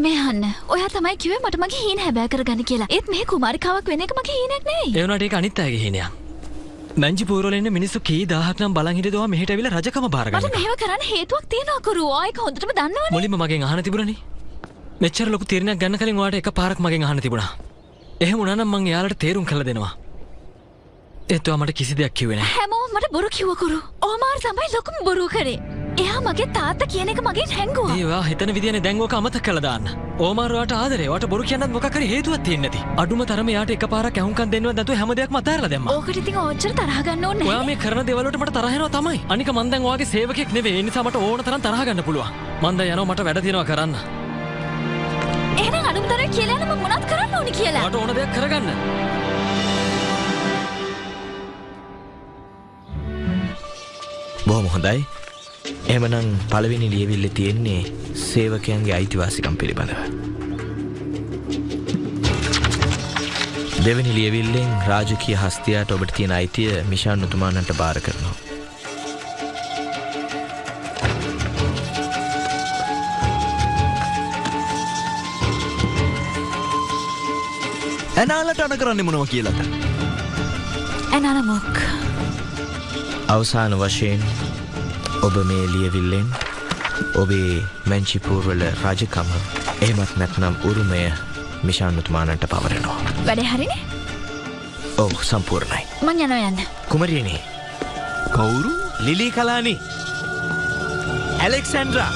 මේ අහන්න. ඔයා තමයි කිව්වේ මට මගේ හීන හැබෑ කරගන්න කියලා. ඒත් මේ කුමාරිකාවක් වෙන එක මගේ හීනක් නෙවෙයි. ඒ වුණාට ඒක අනිත් අයගේ හීනයක්. මැන්ජිපුර වල ඉන්න මිනිස්සු කී දහහක් නම් බලන් හිටියද ඔයා මෙහෙට ඇවිල්ලා රජකම බාර ගන්න. මට මෙහෙම කරන්න හේතුවක් තියෙනවා කරු. ඔයා ඒක හොඳටම දන්නවනේ. මුලින්ම මගෙන් අහන්න තිබුණනේ. මෙච්චර ලොකු තීරණයක් ගන්න කලින් ඔයාට එකපාරක් මගෙන් අහන්න තිබුණා. එහෙම වුණා නම් මං එයාලට තේරුම් කරලා දෙනවා. ඒත් ඔයා මට කිසි දෙයක් කිව්වේ නැහැ. හැමෝම මට බොරු කිව්ව කරු. ඕමාර තමයි ලොකුම බොරු කරේ. එයා මගේ තාත්තා කියන එක මගෙන් හැංගුවා. ඒ ඔයා හිතන විදියනේ දැන් ඕක අමතක කළා දාන්න. ඕමාර ඔයාට ආදරේ. ඔයාට බොරු කියන්නත් මොකක් හරි හේතුවක් තියෙන්නේ නැති. අඩුම තරමේ යාට එකපාරක් ඇහුම්කන් දෙන්නවත් නැතුව හැම දෙයක්ම අතාරලා දැම්මා. ඕකට ඉතින් ඔච්චර තරහ ගන්න ඕනේ නැහැ. ඔයා මේ කරන දේවල් වලට මට තරහ එනවා තමයි. අනික මං දැන් ඔයාගේ සේවකයෙක් නෙවෙයි. ඒ නිසා මට ඕන තරම් තරහ ගන්න පුළුවන්. මං දැන් යනවා මට වැඩ තියෙනවා කරන්න. එහෙනම් අඩුම තරමේ කියලා යන මම මොනවද කරන්න ඕනේ කියලා. ඔයාට ඕන දෙයක් කරගන්න. බොහොම හොඳයි. එහෙමනම් පළවෙනි ලියවිල්ලේ තියෙන්නේ සේවකයන්ගේ අයිතිවාසිකම් පිළිබඳව. දෙවෙනි ලියවිල්ලෙන් රාජකීය හස්තියාට ඔබට තියෙන අයිතිය මිෂාන් උතුමාණන්ට බාර කරනවා. ඇනාලට අන කරන්නේ මොනව කියලාද? ඇනාලා මොක්? අවසාන වශයෙන් ඔබ මේ ලියවිල්ලෙන් ඔබේ මැන්චිපුර වල රජකම එහෙමත් නැත්නම් උරුමය මිෂාන් උතුමාණන්ට පවරනවා. වැඩේ හරිනේ? ඔව් සම්පූර්ණයි. මං යනවා යන්න. කුමරියනි. කවුරු? ලිලි කලානි. ඇලෙක්සැන්ඩ්‍රා.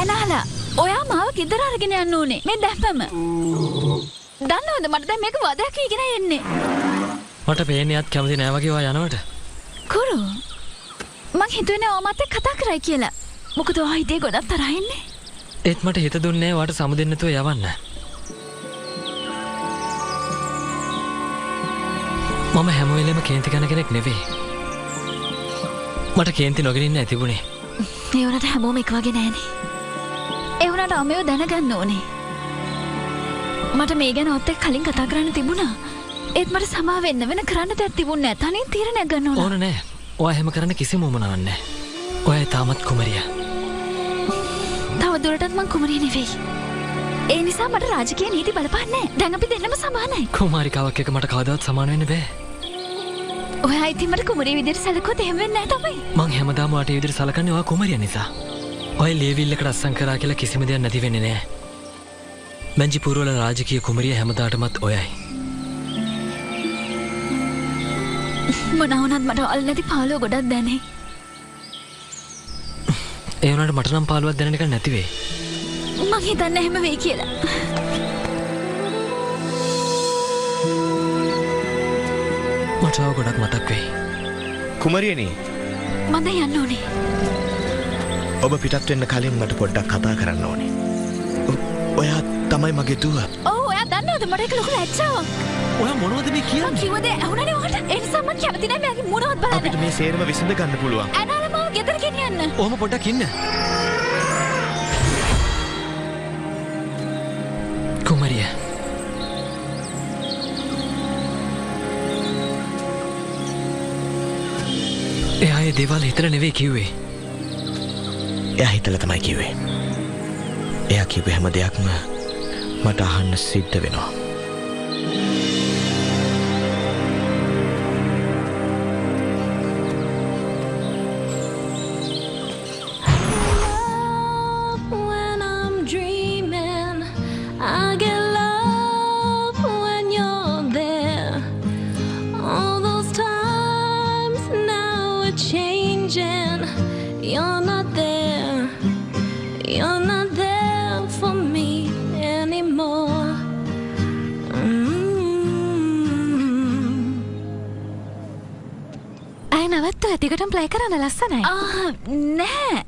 ඇනාලා ඔයා මාව ගෙදර අරගෙන යන්න ඕනේ. මේ දැම්මම. දන්නවද මට දැන් මේක වදයක් වීගෙන එන්නේ. මට පේන්නේ යාත් කැමති නෑ වගේ ඔයා යනවට. කුරු. මං හිතුවේ ඔයාමත් එක්ක කතා කරයි කියලා. මොකද ඔයා හිතේ ගොඩක් තරහ ඉන්නේ. ඒත් මට හිත දුන්නේ නෑ ඔයාට සමු දෙන්න නැතුව යවන්න. මම හැම වෙලෙම කේන්ති ගන්න කෙනෙක් නෙවෙයි. මට කේන්ති නොගෙන ඉන්න ඇතිබුණේ. ඒ වුණාට හැමෝම එක වගේ නෑනේ. ඒ වුණාට අමේව දැනගන්න ඕනේ. මට මේ ගැන ඔත් එක්ක කලින් කතා කරන්න තිබුණා. ඒත් මට සමා වෙන්න වෙන කරන්න දෙයක් තිබුණේ නැහැ. තනියෙන් තීරණයක් ගන්න ඕන. ඕන නෑ. ඔයා එහෙම කරන්න කිසිම උවමනාවක් නෑ. ඔයා තාමත් කුමරිය. තව දුරටත් මං කුමරිය නෙවෙයි. ඒ නිසා මට රාජකීය නීති බලපාන්නේ නැහැ. දැන් අපි දෙන්නම සමානයි. කුමාරිකාවක් එක්ක මට කවදාවත් සමාන වෙන්න බෑ. ඔයා ඉතින් මට කුමරිය විදිහට සැලකුවොත් එහෙම වෙන්නේ නැහැ තමයි. මං හැමදාම ඔයාට ඒ විදිහට සලකන්නේ ඔයා කුමරිය නිසා. ඔය ලේවිල්ලකට අස්සම් කරා කියලා කිසිම දෙයක් නැති වෙන්නේ නෑ. මැන්ජිපුර වල රාජකීය කුමරිය හැමදාටමත් ඔයයි. මොනවා වුණත් මට අල් නැති පාළුව ගොඩක් දැනේ. ඒ වුණාට මට නම් පාළුවක් දැනෙන එක නැති වෙයි. මං හිතන්නේ එහෙම වෙයි කියලා. මට මටාව ගොඩක් මතක් වෙයි. කුමරියනි මම යන්න ඕනේ. ඔබ පිටත් වෙන්න කලින් මට පොඩ්ඩක් කතා කරන්න ඕනේ. ඔයා තමයි මගේ දුව. ඔව් ඔයා දන්නවද මට ඒක ලොකු ලැජ්ජාවක්. ඔයා මොනවද මේ කියන්නේ? මං කිව්වද ඇහුණනේ ඔයාට? ඒ නිසා මං කැමති නැහැ මගේ මොනවත් බලන්න. අපිට මේ සේරම විසඳ ගන්න පුළුවන්. ඇනාලා මාව ගෙදර ගෙනියන්න. ඔහොම පොඩ්ඩක් ඉන්න. කුමරිය. එයා ඒ දේවල් හිතලා නෙවෙයි කිව්වේ. එයා හිතලා තමයි කිව්වේ. එයා කිව්වේ හැම දෙයක්ම මට අහන්න සිද්ධ වෙනවා. When I'm dreaming, I get love when you're there. All those times now are changing. You're not there. You're not there for me anymore. අය නවත්ත දිගටම ප්ලේ කරන්න ලස්සනයි. නෑ.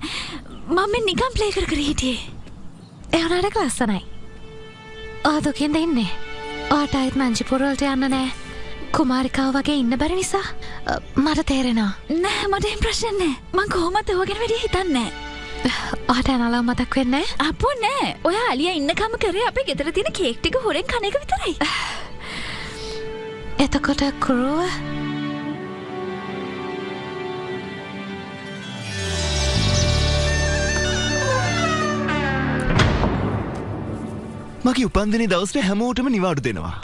මම නිකන් ප්ලේ කර කර හිටියේ. ඒ වුණාට ලස්සනයි. ඔයා දුකින්ද ඉන්නේ? ඔයාට ආයෙත් මංජිපුර වලට යන්න නෑ. කුමාරිකාව වගේ ඉන්න බැරි නිසා මට තේරෙනවා. නෑ මට එහෙම ප්‍රශ්න නෑ. මං කොහොමද ඔයගෙන වැඩි හිතන්නේ නෑ. ඔයාට අනලා මතක් වෙන්නේ නෑ? අපෝ නෑ. ඔයා අලියා ඉන්නකම කරේ අපේ ගෙදර තියෙන කේක් ටික හොරෙන් කන එක විතරයි. එතකොට කුරුව මගේ උපන්දිනේ දවසට හැමෝටම නිවාඩු දෙනවා.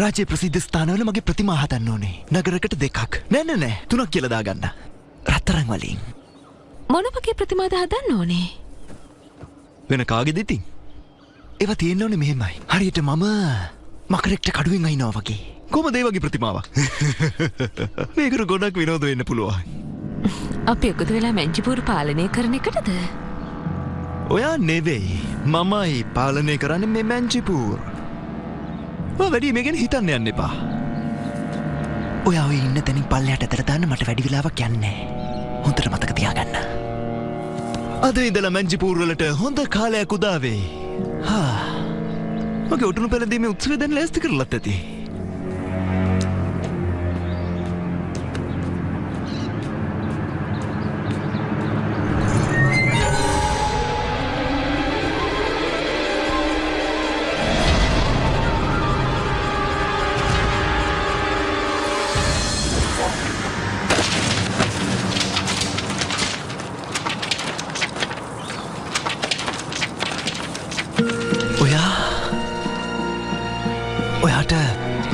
රාජ්‍ය ප්‍රසිද්ධ ස්ථානවල මගේ ප්‍රතිමා හදන්න ඕනේ. නගරයකට 2ක්. නෑ 3ක් කියලා දාගන්න. රත්තරන් වලින්. මොන වගේ ප්‍රතිමාද හදන්න ඕනේ? වෙන කාගේද ඉතින්? ඒවා තියෙන්න ඕනේ මෙහෙමයි. හරියට මම මකරෙක්ට කඩුවෙන් අයින්නවා වගේ. කොහමද ඒ වගේ ප්‍රතිමාවක්? මේකට ගොඩක් විනෝද වෙන්න පුළුවන්. අපි එකතු වෙලා මැංජිපුර පාලනය කරන එකටද? ඔයා නෙවෙයි. මමයි පාලනය කරන්නේ මේ මැංජිපුර. ඔය වැඩි මේ ගැන හිතන්න යන්න එපා. ඔයා ඔය ඉන්න තැනින් පල්ලෙහාට ඇදලා දාන්න මට වැඩි වෙලාවක් යන්නේ. හොඳට මතක තියාගන්න. අද ඉඳලා මැංජිපුර වලට හොඳ කාලයක් උදා වෙයි. මගේ ඔටුනු පැලඳීමේ උත්සවය දැන් ලෑස්ති කරලත් ඇති. ඔයාට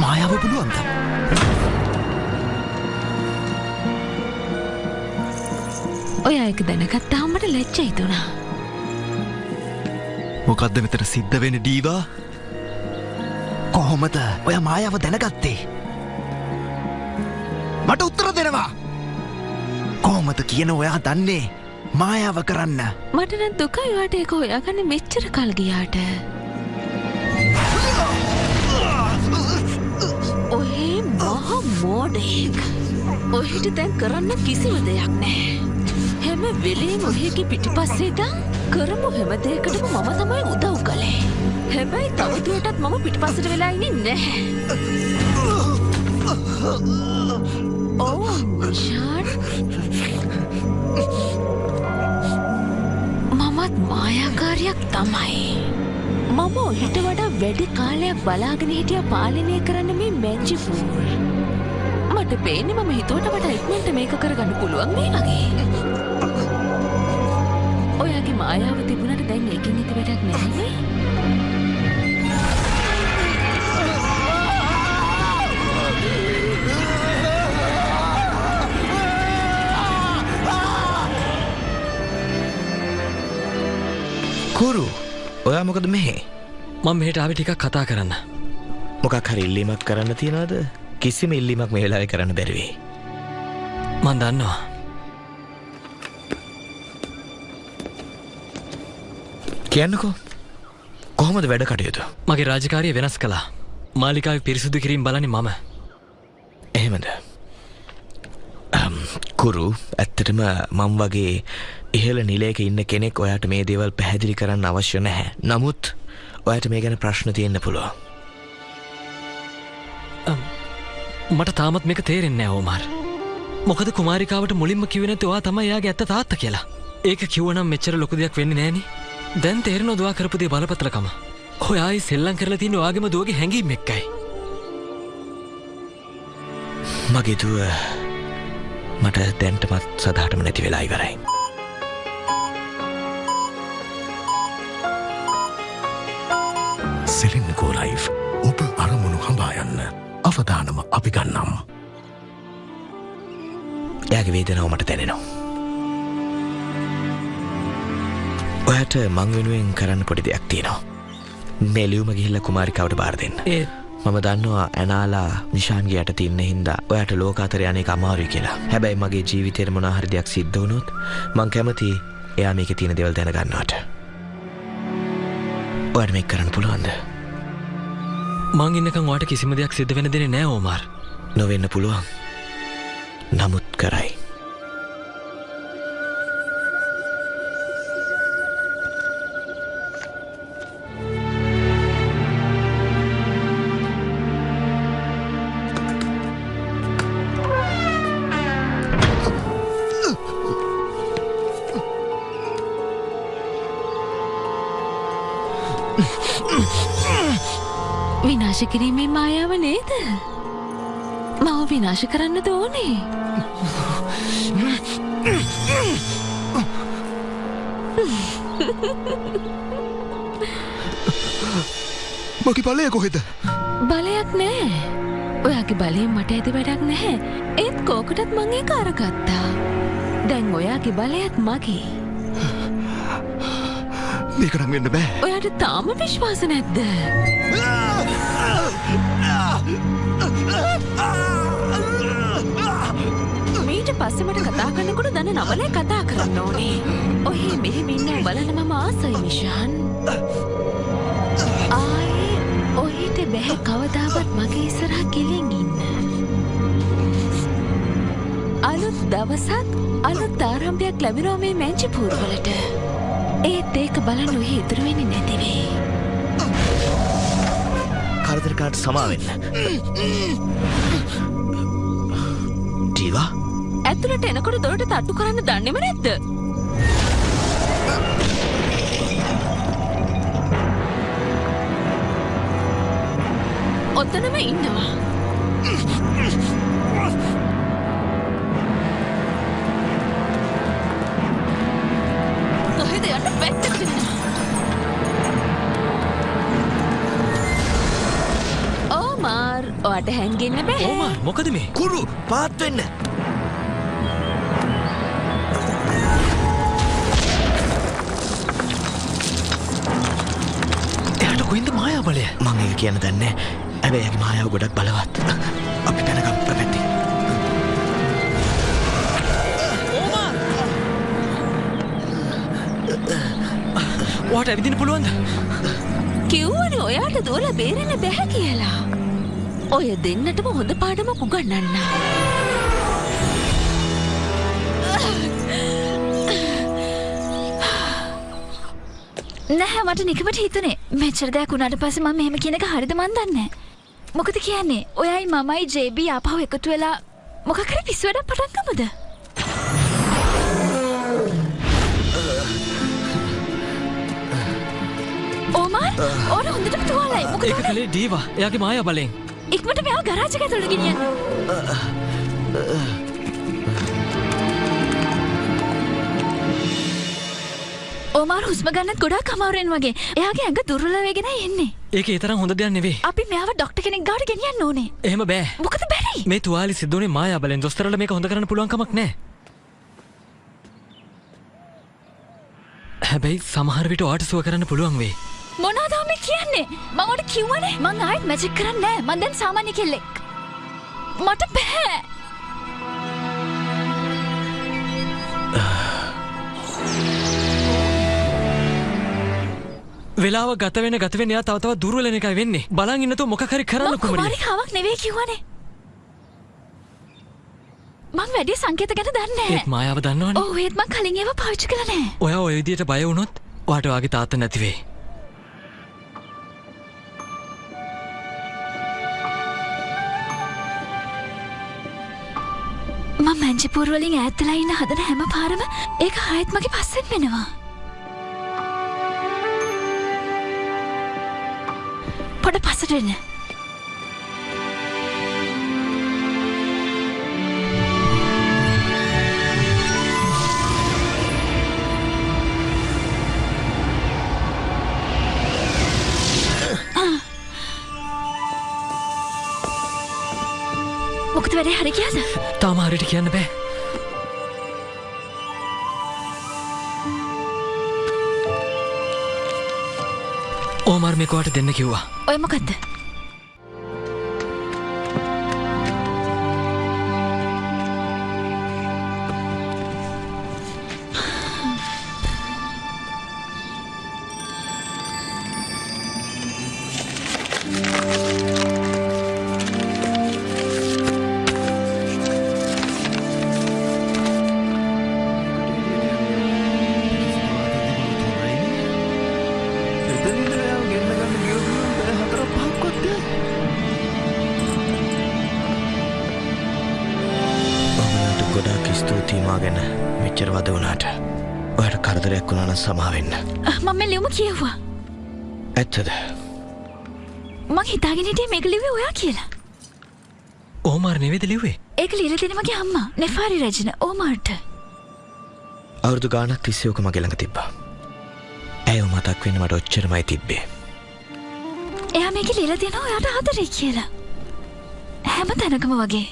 මායාව පුළුවන්ද? ඔයා ඒක දැනගත්තාම මට ලැජ්ජා හිතුණා. මොකද්ද මෙතන සිද්ධ වෙන්නේ ඩීවා? කොහොමද ඔයා මායාව දැනගත්තේ? මට උත්තර දෙනවා. කොහොමද කියන ඔයා දන්නේ මායාව කරන්න? මට නම් දුකයි ඔයාට ඒක හොයාගන්න මෙච්චර කල් ගියාට. ඔහේ මහ මෝඩෙක්. ඔහෙට දැන් කරන්න කිසිම දෙයක් නැහැ. හැම වෙලේම ඔහෙගේ පිටිපස්සේ ඉඳන් කරමු හැම දෙයකටම මම තමයි උදව් කළේ. හැබැයි තවදුරටත් මම පිටිපස්සට වෙලා ඉන්නේ නැහැ. ඕ ෂාන්. මමත් මායාකාරියක් තමයි. මම ඔහිට වඩා වැඩි කාලයක් බලාගෙන හිටියා පාලනය කරන්න මේ මැංජිපුර. මට පේන්නේ මම හිතුවට වඩා ඉක්මනට මේක කරගන්න පුළුවන් මේ වගේ. ඔයාගේ මායාව තිබුණාට දැන් ඒකින් ඉති වැඩක් නැහැ. කුරු ඔයා මොකද මෙහෙ? මම මෙහෙට ආවේ ටිකක් කතා කරන්න. මොකක් හරි ඉල්ලීමක් කරන්න තියනවද? කිසිම ඉල්ලීමක් මේ වෙලාවේ කරන්න බැරි වෙයි. මම දන්නවා. කියන්නකෝ. කොහොමද වැඩ කටයුතු? මගේ රාජකාරිය වෙනස් කළා. මාලිකාවේ පිරිසුදු කිරීම බලන්නේ මම. එහෙම එහෙමද? කුරු ඇත්තටම මම වගේ ඉහළ නිලයක ඉන්න කෙනෙක් ඔයාට මේ දේවල් පැහැදිලි කරන්න අවශ්‍ය නැහැ. නමුත් ඔයාට මේ ගැන ප්‍රශ්න තියෙන්න පුළුවන්. මට තාමත් මේක තේරෙන්නේ නැහැ ඕමාර්. මොකද කුමාරිකාවට මුලින්ම කිව්වේ නැති ඔයා තමයි එයාගේ ඇත්ත තාත්තා කියලා. ඒක කිව්වනම් මෙච්චර ලොකු දෙයක් වෙන්නේ නැහනේ. දැන් තේරෙනවද ඔයා කරපු දේ බලපත්‍රකම? ඔයායි සෙල්ලම් කරලා තියෙන ඔයාගේම දුවගේ හැංගීම් එක්කයි. මගේ දුව මට දැන්ටමත් සදාටම නැති වෙලා ඉවරයි. සෙලින්කෝ ලයිෆ් ඔබ අරමුණු හඹා යන්න අවදානම අපි ගන්නම්. එයාගේ වේදනාව මට දැනෙනවා. ඔයාට මං වෙනුවෙන් කරන්න පොඩි දෙයක් තියෙනවා. මේ ලියුම ගිහිල්ලා කුමාරිකාවට බාර දෙන්න. මම දන්නවා ඇනාලා නිෂාන්ගේ යටතේ ඉන්න හින්දා ඔයාට ලෝකාතර යන්නේක අමාරුයි කියලා. හැබැයි මගේ ජීවිතේට මොනවා හරි දෙයක් සිද්ධ වුණොත් මං කැමතියි එයා මේකේ තියෙන දේවල් දැනගන්නවට. ඔයාට මේක කරන්න පුළුවන්ද? මං ඉන්නකම් ඔයාට කිසිම දෙයක් සිද්ධ වෙන්න දෙන්නේ නැහැ ඕමාර්. නොවෙන්න පුළුවන්. නමුත් කරයි. විනාශ කිරීමේ මායාව නේද? මම විනාශ කරන්න ඕනේ. මගේ බලය කොහෙද? බලයක් නෑ. ඔයාගේ බලයෙන් මට ඇති වැඩක් නැහැ. ඒත් කෝකටත් මං ඒක අරගත්තා. දැන් ඔයාගේ බලයත් මගේ. මේක නම් වෙන්න බෑ. ඔයාට තාම විශ්වාස නැද්ද? මීට පස්සේ මට කතා කරනකොට දන නවලේ කතා කරන්න ඕනේ. ඔහේ මෙහෙම ඉන්නව බලන්න මම ආසයි නිෂාන්. ආයේ ඔහිට බැහැ කවදාවත් මගේ ඉස්සරහා කෙලින් ඉන්න. අලුත් දවසක් අලුත් ආරම්භයක් ලැබෙනවා මේ මැංචිපූර් වලට. ඒත් ඒක බලන්න ඔහි ඉතුරු වෙන්නේ නැති වෙයි. කරදරකාරට සමා වෙන්න. ඩීවා ඇතුළට එනකොට දොරට තට්ටු කරන්න දන්නේම නැද්ද? ඔතනම ඉන්නවා. කොහෙද යන්න පැත්තට යන්න? ඕමාර්, ඔයාට හැංගෙන්න බෑ. ඕමාර්, මොකද මේ? කුරු පාත් වෙන්න. එයාට කොයින්ද මායා බලය? මම ඒක කියන්න දන්නේ නැහැ. හැබැයි එයාගේ මායාව ගොඩක් බලවත්. අපි පැනගමු පැත්තේ. ඕමාර්! ඔයාට ඇවිදින්න පුළුවන්ද? කිව්වනේ ඔයාට දුවලා බේරෙන්න බැහැ කියලා. ඔය දෙන්නටම හොඳ පාඩමක් උගන්වන්න. නැහැ මට නිකමට හිතුනේ මෙච්චර දෙයක් වුණාට පස්සේ මම මෙහෙම කියන එක හරිද මන් දන්නේ නැහැ. මොකද කියන්නේ? ඔයයි මමයි JB ආපහු එකතු වෙලා මොකක් හරි පිස්සු වැඩක් පටන් ගමුද? ඕමාර්, ඕන හොඳටම තුවාලයි. මොකද ඒක කලේ ඩීවා. එයාගේ මායා බලයෙන්. ඉක්මනට මෙයාව ගරාජ් එකට ඇතුළට ගෙනියන්න. ඕමාර් හුස්ම ගන්නත් ගොඩාක් අමාරුවෙන් වගේ. එයාගේ ඇඟ දුර්වල වෙගෙනයි එන්නේ. ඒක ඒ තරම් හොඳ දෙයක් නෙවෙයි. අපි මෙයාව ඩොක්ටර් කෙනෙක් ගාවට ගෙනියන්න ඕනේ. එහෙම බෑ. මොකද බැරි? මේ තුවාලි සිද්ධුනේ මායා බලෙන්. දොස්තරලා මේක හොඳ කරන්න පුළුවන් කමක් නැහැ. හැබැයි සමහර විට ඔයාට සුව කරන්න පුළුවන් වෙයි. මොනවද මේ කියන්නේ? මම ඔයාලට කිව්වනේ මං ආයෙත් මැජික් කරන්නේ නැහැ. මං දැන් සාමාන්‍ය කෙල්ලෙක්. මට බෑ. වෙලාව ගත වෙන එයා තව තවත් දුර්වල වෙන එකයි වෙන්නේ. බලන් ඉන්නතෝ මොකක් හරි කරන්න කුමරිය. කුමාරිකාවක් නෙවෙයි කිව්වනේ. මං වැඩි සංකේත ගැන දන්නේ නැහැ. ඒත් මායාව දන්නවනේ. ඔව් ඒත් මං කලින් ඒවා පාවිච්චි කරලා නැහැ. ඔයා ඔය විදියට බය වුණොත් ඔයාට වාගේ තාත්තා නැති වෙයි. මම මැන්ජිපුර වලින් ඈත් වෙලා ඉන්න හදන හැම පාරම ඒක ආයෙත් මගේ පස්සෙන් වෙනවා. පොඩ පස්සට එන්න. මොකද වැඩේ හරි කියද? තාම හරියට කියන්න බෑ. ඕමාර් මේක ඔයාට දෙන්න කිව්වා. ඔය මොකද්ද? සමාවෙන්න. මම මේ ලියුම කියවුවා. ඇත්තද? මං හිතාගෙන හිටියේ මේක ලිව්වේ ඔයා කියලා. ඕමාර් නෙවෙයිද ලිව්වේ? ඒක ලියලා දෙන්නේ මගේ අම්මා, නෙෆාරි රජින ඕමාර්ට. අවුරුදු ගාණක් තිස්සේ ඔක මගේ ළඟ තිබ්බා. ඇයව මතක් වෙන්න මට ඔච්චරමයි තිබ්බේ. එයා මේක ලියලා දෙනවා ඔයාට ආදරේ කියලා. හැම තැනකම වගේ.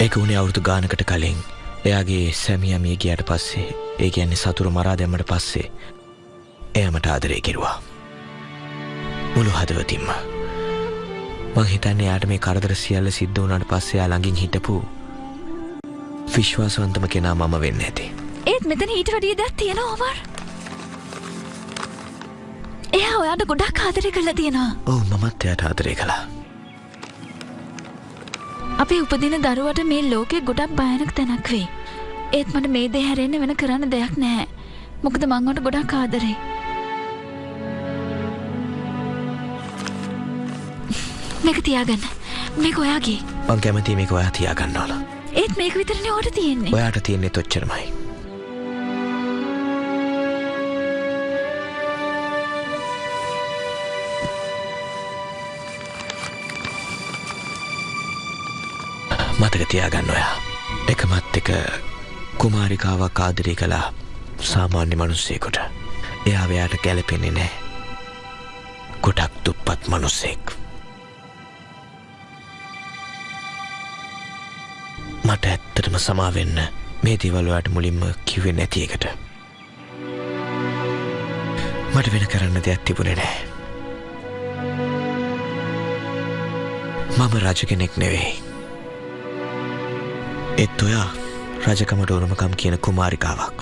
ඒක උනේ අවුරුදු ගාණකට කලින්. එයාගේ සැමියා මිය ගියාට පස්සේ, ඒ කියන්නේ සතුරු මරා දැම්මට පස්සේ එයා මට ආදරේ කෙරුවා. මුළු හදවතින්ම. මං හිතන්නේ එයාට මේ කරදර සියල්ල සිද්ධ වුණාට පස්සේ එයා ළඟින් හිටපු විශ්වාසවන්තම කෙනා මම වෙන්න ඇති. ඒත් මෙතන ඊට වැඩිය දෙයක් තියෙනවා ඕමාර්. එයා ඔයාට ගොඩක් ආදරේ කරලා තියෙනවා. ඔව් මමත් එයාට ආදරේ කළා. අපේ උපදින දරුවට මේ ලෝකේ ගොඩක් භයානක තැනක් වෙයි. ඒත් මට මේ දේ හැරෙන්න වෙන කරන්න දෙයක් නැහැ. මොකද මං ඔයාට ගොඩක් ආදරේ. මේක තියාගන්න. මේක ඔයාගේ. මං කැමතියි මේක ඔයා තියාගන්න ඕන. ඒත් මේක විතරනේ ඔයාට තියෙන්නේ. ඔයාට තියෙන්නේ ඔච්චරමයි. මතක තියාගන්න ඔයා. එකමත් එක කුමාරිකාවක් ආදරේ කළා සාමාන්‍ය මිනිස්සෙකුට. එයා එයාට ගැලපෙන්නේ නැහැ. ගොඩක් දුප්පත් මිනිස්සෙක්. මට ඇත්තටම සමා වෙන්න මේ දේවල් ඔයාට මුලින්ම කිව්වේ නැති එකට. මට වෙන කරන්න දෙයක් තිබුණේ නැහැ. මම රජ කෙනෙක් නෙවෙයි. ඒත් ඔයා රජකමට ඕනමකම් කියන කුමාරිකාවක්.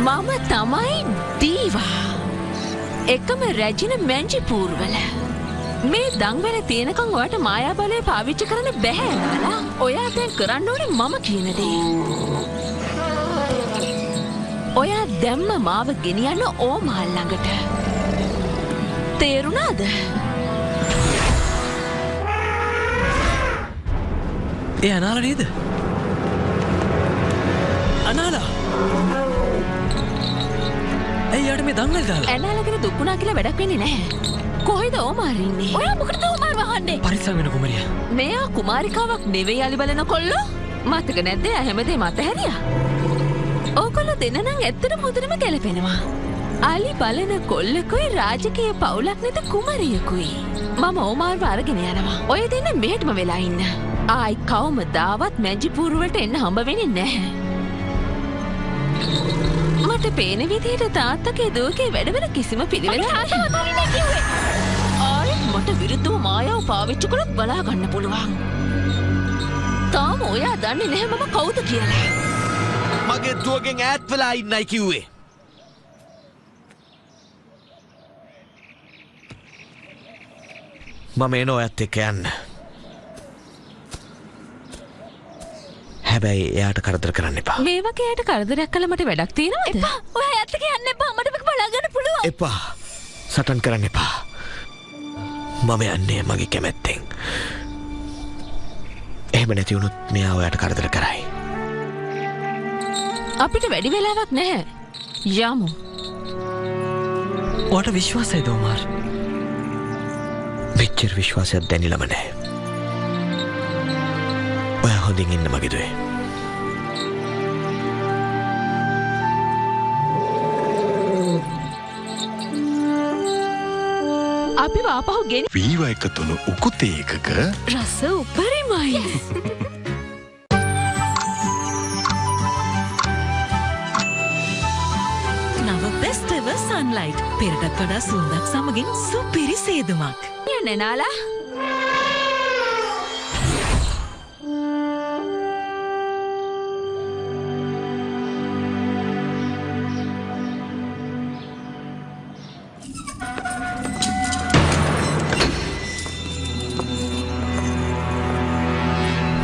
මම තමයි දීවා. එකම රැජින මැන්ජිපූර්වල. මේ දංවැල තියෙනකං ඔයාට මායා බලය පාවිච්චි කරන්න බැහැ නලා. ඔයා දැන් කරන්න ඕනේ මම කියන දේ. ඔයා දැම්ම මාව ගෙනියන්න ඕමාල් ළඟට. තේරුණාද? ඒ අනාලා නේද? අනාලා. ඇයියට මේ දංවැල් දාලා? ඇනාලගෙන දුක්ුණා කියලා වැඩක් වෙන්නේ නැහැ. කොහෙද ඕමාර් ඉන්නේ? ඔයා මොකටද ඕමාර් වහන්නේ? පරිස්සම් වෙන කුමරිය. මෙයා කුමාරිකාවක් නෙවෙයි අලි බලන කොල්ලෝ. මතක නැද්ද හැමදේම අතහැරියා? ඕගොල්ලෝ දෙන්න නම් ඇත්තටම හොඳටම ගැලපෙනවා. අලි බලන කොල්ලකුයි රාජකීය පවුලක් නැත කුමරියකුයි. මම ඕමාර්ව අරගෙන යනවා. ඔය දෙන්න මෙහෙටම වෙලා ඉන්න. ආයි කවමදාවත් මැජිපූර් වලට එන්න හම්බ වෙන්නේ නැහැ. මට පේන විදිහට තාත්තගේ දුවගේ වැඩවල කිසිම පිළිවෙලක් නැහැ. ආයෙත් මට විරුද්ධව මායාව පාවිච්චි කරත් බලා ගන්න පුළුවන්. තාම ඔයා දන්නේ නැහැ මම කවුද කියලා. මගේ දුවගෙන් ඈත් වෙලා ඉන්නයි කිව්වේ. මම එන ඔයත් එක්ක යන්න. හැබැයි එයාට කරදර කරන්න එපා. මේ වගේ අයට කරදරයක් කළා මට වැඩක් තියෙනවද? එපා. ඔයා ඇත්තට යන්න එපා. මට මේක බලා ගන්න පුළුවන්. එපා. සටන් කරන්න එපා. මම යන්නේ මගේ කැමැත්තෙන්. එහෙම නැති වුණොත් මෙයා ඔයාට කරදර කරයි. අපිට වැඩි වෙලාවක් නැහැ. යමු. ඔයාට විශ්වාසයිද ඔමාර්? මෙච්චර විශ්වාසයක් දැනිලම නැහැ. ඔයා හොඳින් ඉන්න මගේ දුවේ. අපි වාපහු ගෙන වීවා එකතුණු උකුතේ එකක රස උපරිමයි. නව බෙස්ටව සන්ලයිට් පෙරටත් වඩා සුන්දක් සමගින් සුපිරි සේදුමක්. යන්නේ නාලා.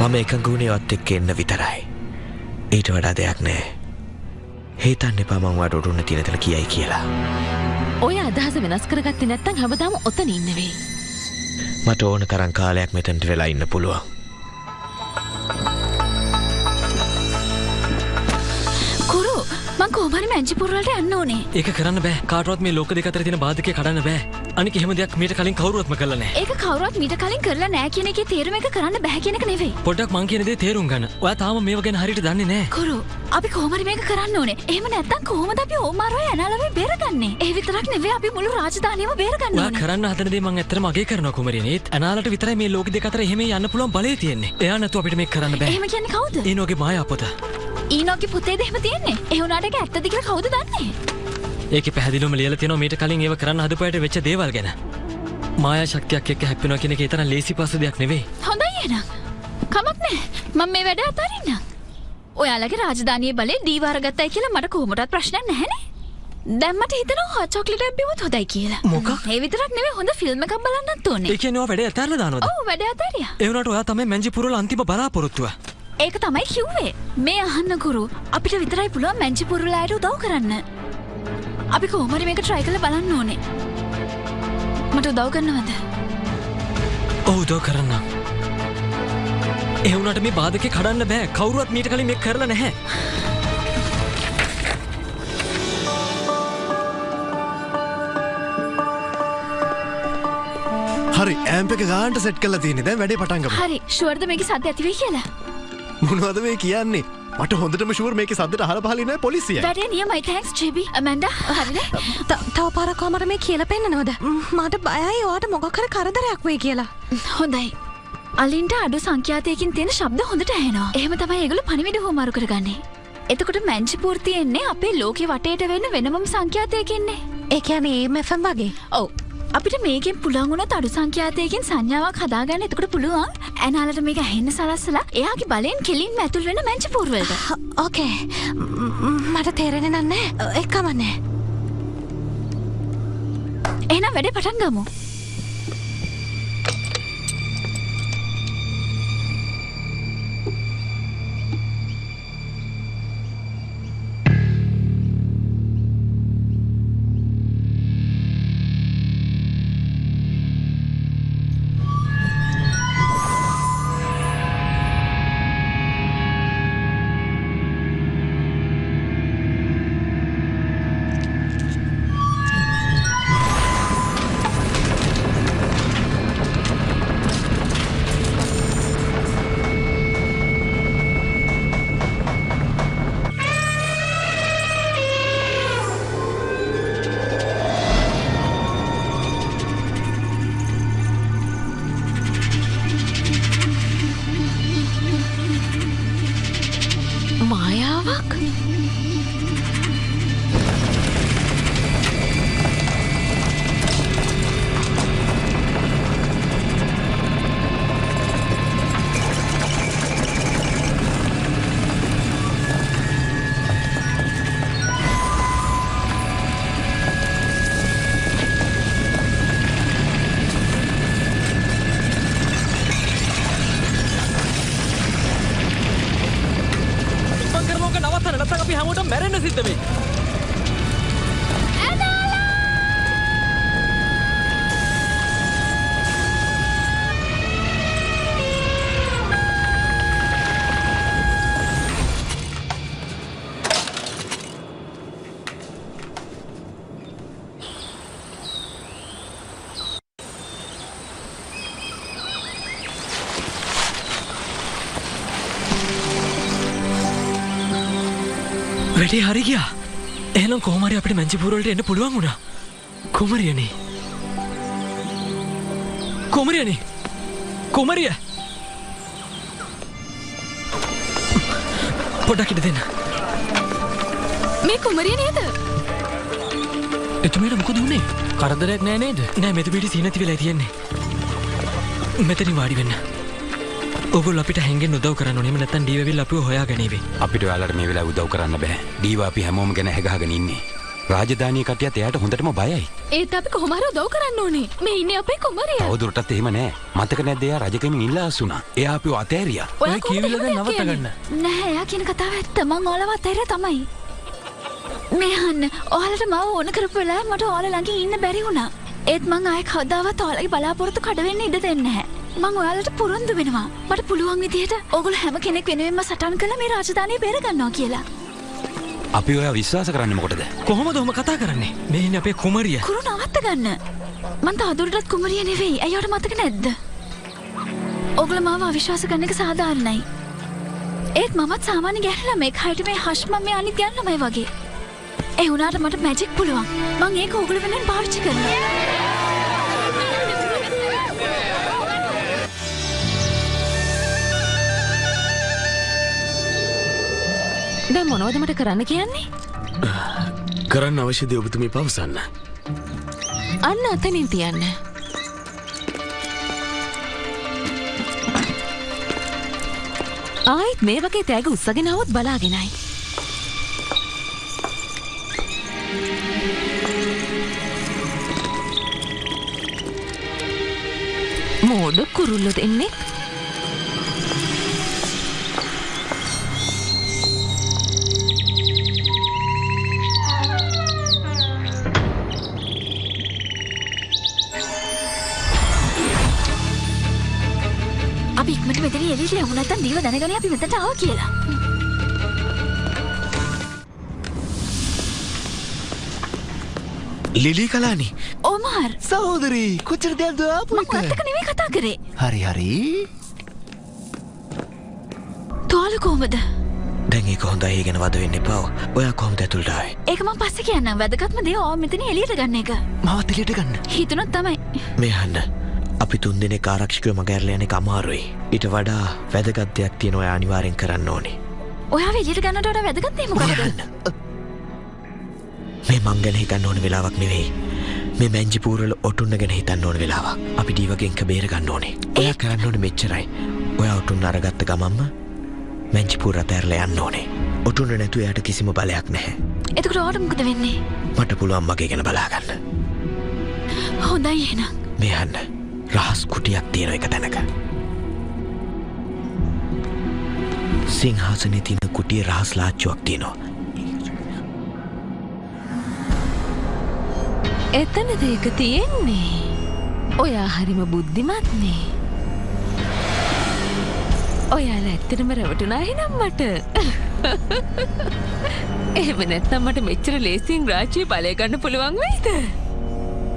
මම එකඟුණේ ඔත් එක්ක එන්න විතරයි. ඊට වඩා දෙයක් නෑ. හිතන්න එපා මං වාට උඩුන්න තියෙන තැන කියයි කියලා. ඔය අදහස වෙනස් කරගත්තේ නැත්නම් හැමදාම ඔතන ඉන්නවේ. මට ඕන තරම් කාලයක් මෙතනට වෙලා ඉන්න පුළුවන්. කුරු මං කොහොම හරි මැංචිපුර වලට යන්න ඕනේ. ඒක කරන්න බෑ. කාටවත් මේ ලෝක දෙක අතර තියෙන බාධකේ කඩන්න බෑ. අනික එහෙම දෙයක් මීට කලින් කවුරුවත්ම කළා නෑ. ඒක කවුරුවත් මීට කලින් කරලා නෑ කියන එකේ තේරුම එක කරන්න බෑ කියන එක නෙවෙයි. පොඩ්ඩක් මං කියන දේ තේරුම් ගන්න. ඔයා තාම මේව ගැන හරියට දන්නේ නෑ. කුරු අපි කොහොම හරි මේක කරන්න ඕනේ. එහෙම නැත්නම් කොහොමද අපි ඕමාරෝය ඇනාලවේ බේරගන්නේ? ඒ විතරක් නෙවෙයි අපි මුළු රාජධානියම බේරගන්න ඔයා ඕනේ. කරන්න හදන දේ මං ඇත්තටම අගය කරනවා කුමරියනේත්. ඇනාලට විතරයි මේ ලෝක දෙක අතර එහෙම යන්න පුළුවන් බලය තියෙන්නේ. එයා නැතුව අපිට මේක කරන්න බෑ. එහෙම කියන්නේ කවුද? ඊනෝගේ මායා පොත. ඊනෝගේ පුතේද එහෙම තියෙන්නේ? ඒ වුණාට ඒක ඇත්තද කියලා කවුද දන්නේ? ඒකේ පැහැදිලිවම ලියලා තියෙනවා මීට කලින් ඒව කරන්න හදපුවාට වෙච්ච දේවල් ගැන. මායා ශක්තියක් එක්ක හැප්පෙනවා කියන එක ඒ තරම් ලේසි පස්ස දෙයක් නෙවෙයි. හොඳයි එහෙනම්. කමක් නැහැ. මම මේ වැඩ අතාරින්නම්. ඔයාලගේ රාජධානියේ බලේ දීවාර ගත්තයි කියලා මට කොහොමටවත් ප්‍රශ්නයක් නැහැනේ. දැන් මට හිතෙනවා හොට් චොක්ලට් එකක් බිව්වොත් හොඳයි කියලා. මොකක්? ඒ විතරක් නෙවෙයි හොඳ ෆිල්ම් එකක් බලන්නත් ඕනේ. ඒ කියන්නේ ඔයා වැඩේ අතාරලා දානවද? ඔව් වැඩ අතාරියා. ඒ වුණාට ඔයා තමයි මැංජිපුර වල අන්තිම බලාපොරොත්තුව. ඒක තමයි කිව්වේ. මේ අහන්න කුරු අපිට විතරයි පුළුවන් මැංචිපුර වල අයට උදව් කරන්න. අපි කොහොම හරි මේක try කරලා බලන්න ඕනේ. මට උදව් කරනවද? ඔව් උදව් කරන්න. ඒ වුණාට මේ බාධකේ කඩන්න බෑ. කවුරුවත් මීට කලින් මේක කරලා නැහැ. හරි ඇම්ප එක ගාන්ට සෙට් කරලා තියෙන්නේ. දැන් වැඩේ පටන් ගමු. හරි ෂුවර්ද මේකේ සද්ද ඇති වෙයි කියලා? මොනවද මේ කියන්නේ? මට හොඳටම ෂුවර් මේකේ සද්දට අහලා පහලින් නෑ පොලිසිය. වැඩේ නියමයි තෑන්ක්ස් ජෙබි. අමන්ඩා හරිද? තව පාරක් කොහමද මේ කියලා පෙන්නනවද? මට බයයි ඔයාට මොකක් හරි කරදරයක් වෙයි කියලා. හොඳයි. අලින්ට අඩු සංඛ්‍යාතයකින් තියෙන ශබ්ද හොඳට ඇහෙනවා. එහෙම තමයි ඒගොල්ලෝ පණිවිඩ හොමාරු කරගන්නේ. එතකොට මැංචිපුර තියෙන්නේ අපේ ලෝකේ වටේට වෙන්න වෙනමම සංඛ්‍යාතයකින්නේ. ඒ කියන්නේ EMFM වගේ. ඔව්. අපිට මේකෙන් පුළුවන් වුණොත් අඩු සංඛ්‍යාතයකින් සංඥාවක් හදාගන්න. එතකොට පුළුවන් ඇනාලට මේක ඇහෙන්න සලස්සලා එයාගේ බලෙන් කෙලින්ම ඇතුල් වෙන මැංචිපුර වලට. ඕකේ. මට තේරෙන්නේ නැහැ. ඒකම නැහැ. එහෙනම් වැඩේ පටන් ගමු. වැඩේ හරි ගියා. එහෙනම් කොහොම හරි අපිට මැංචිපුර වලට එන්න පුළුවන් වුණා. කුමරියනේ. කුමරියනේ. කුමරිය. පොඩ්ඩක් ඉඳ දෙන්න. මේ කුමරිය නේද? එතුමියට මොකද වුනේ? කරදරයක් නෑ නේද? නෑ මෙතු පිටි සීනති වෙලා තියෙන්නේ. මෙතනින් වාඩි වෙන්න. ඔගොල්ලෝ අපිට හැංගෙන්න උදව් කරන්න ඕනේ. එහෙම නැත්නම් ඩීවවිල් අපිව හොයාගනීවි. අපිට ඔයාලට මේ වෙලාව උදව් කරන්න බෑ. ඩීව අපි හැමෝම ගැන හැගහගෙන ඉන්නේ. රාජධානිය කට්ටියත් එයාට හොඳටම බයයි. ඒත් අපි කොහොම හරි උදව් කරන්න ඕනේ. මේ ඉන්නේ අපේ කුමරිය. තවදුරටත් එහෙම නෑ. මතක නැද්ද එයා රජකමින් ඉල්ලාස් වුණා. එයා අපිව අතෑරියා. ඔය කීවිල දැන් නවත්ත ගන්න. නෑ එයා කියන කතාව ඇත්ත. මං ඔයාලව අතහැරියා තමයි. මේ අහන්න ඔයාලට මාව ඕන කරපු වෙලාව මට ඔයාලා ළඟින් ඉන්න බැරි වුණා. ඒත් මං ආයෙ කවදාවත් ඔයාලගේ බලාපොරොත්තු කඩ වෙන්න ඉඩ දෙන්නේ නැහැ. මං ඔයාලට පුරුදු වෙනවා. මට පුළුවන් විදිහට ඕගොල්ලෝ හැම කෙනෙක් වෙනුවෙන්ම සටන් කළා මේ රාජධානිය බේර ගන්නවා කියලා. අපි ඔයා විශ්වාස කරන්නේ මොකටද? කොහොමද ඔහම කතා කරන්නේ? මේ ඉන්නේ අපේ කුමරිය. කුරු නවත්ත ගන්න. මං තවදුරටත් කුමරිය නෙවෙයි. අයියට මතක නැද්ද? ඕගොල්ලෝ මාව අවිශ්වාස කරන එක සාධාරණයි. ඒත් මමත් සාමාන්‍ය ගැහැණු ළමෙක්. හයිට මේ හෂ් මම මේ අනිත් ගැහැණු ළමයි වගේ. ඒ වුණාට මට මැජික් පුළුවන්. මං ඒක ඕගොල්ලෝ වෙනුවෙන් පාවිච්චි කරනවා. දැන් මොනවද මට කරන්න කියන්නේ? කරන්න අවශ්‍ය දේ ඔබතුමී පවසන්න. අන්න අතනින් තියන්න. ආයිත් මේ වගේ තෑග උස්සගෙන આવොත් බලාගෙනයි. මෝඩ කුරුල්ලෝ දෙන්නේ. අපි ඉක්මනට මෙතන එළියට යමු නැත්නම් දීව දැනගන්නේ අපි මෙතනට ආවා කියලා. ලිලි කලානි. ඔමාර්. සහෝදරී කොච්චර දෙයක්ද ආපු එක? මම ඔයත් නෙවෙයි කතා කරේ. හරි හරි. තෝල කොහමද? දැන් ඒක හොඳයි. ඒ ගැන වද වෙන්න එපා. ඔයා කොහොමද ඇතුළට ආවේ? ඒක මම පස්සේ කියන්නම්. වැදගත්ම දේ ඕවා මෙතන එළියට ගන්න එක. මාවත් එළියට ගන්න. හිතුණොත් තමයි. මේ අහන්න. අපි තුන්දෙනෙක් ආරක්ෂකව මගහැරලා යන්නේ අමාරුයි. ඊට වඩා වැදගත් දෙයක් තියෙන ඔයා අනිවාර්යෙන් කරන්න ඕනේ. ඔයාව එළියට ගන්නට වඩා වැදගත් දේ මොකක්ද? මේ මං ගැන හිතන්න ඕන වෙලාවක් නෙවෙයි. මේ මැංජිපූර් වල ඔටුන්න ගැන හිතන්න ඕන වෙලාවක්. අපි ඩීවගෙන් බේර ගන්න ඕනේ. ඔයා කරන්න ඕනේ මෙච්චරයි. ඔයා ඔටුන්න අරගත්ත ගමන්ම මැංජිපූර් අතහැරලා යන්න ඕනේ. ඔටුන්න නැතුව එයාට කිසිම බලයක් නැහැ. එතකොට ඔයාට මොකද වෙන්නේ? මට පුළුවන් මගේ ගැන බලා ගන්න. හොඳයි එහෙනම්. මේ අහන්න. රහස් කුටියක් තියෙන එක තැනක. සිංහාසනේ තියෙන කුටියේ රහස් ලාච්චුවක් තියෙනවා. එතනද ඒක තියෙන්නේ. ඔයා හරිම බුද්ධිමත්නේ. ඔයාලා ඇත්තටම රැවටුණා එහෙනම් මට. එහෙම නැත්නම් මට මෙච්චර ලේසියෙන් රාජ්‍ය බලය ගන්න පුළුවන් වෙයිද?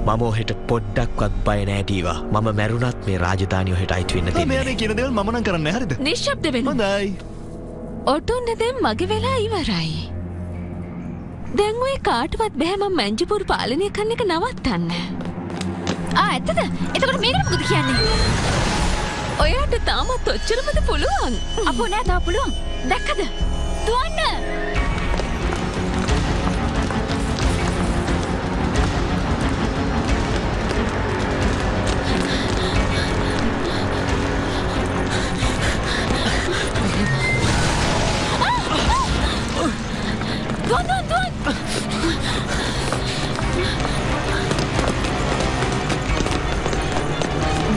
මම ඔහෙට පොඩ්ඩක්වත් බය නෑ ඩීවා. මම මැරුණත් මේ රාජධානිය ඔහෙට අයිති වෙන්න දෙන්නේ. මෙයානේ කියන දේවල් මම නම් කරන්නේ හරිද? නිශ්ශබ්ද වෙන්න. හොඳයි. ඔටුන්න දැන් මගේ වෙලා ඉවරයි. දැන් ඔය කාටවත් බෑ මම මැංජිපුර පාලනය කරන එක නවත්තන්න. ඇත්තද? එතකොට මේකට මොකද කියන්නේ? ඔයාට තාමත් ඔච්චරමද පුළුවන්? අපෝ නෑ තාම පුළුවන්. දැක්කද? දුවන්න.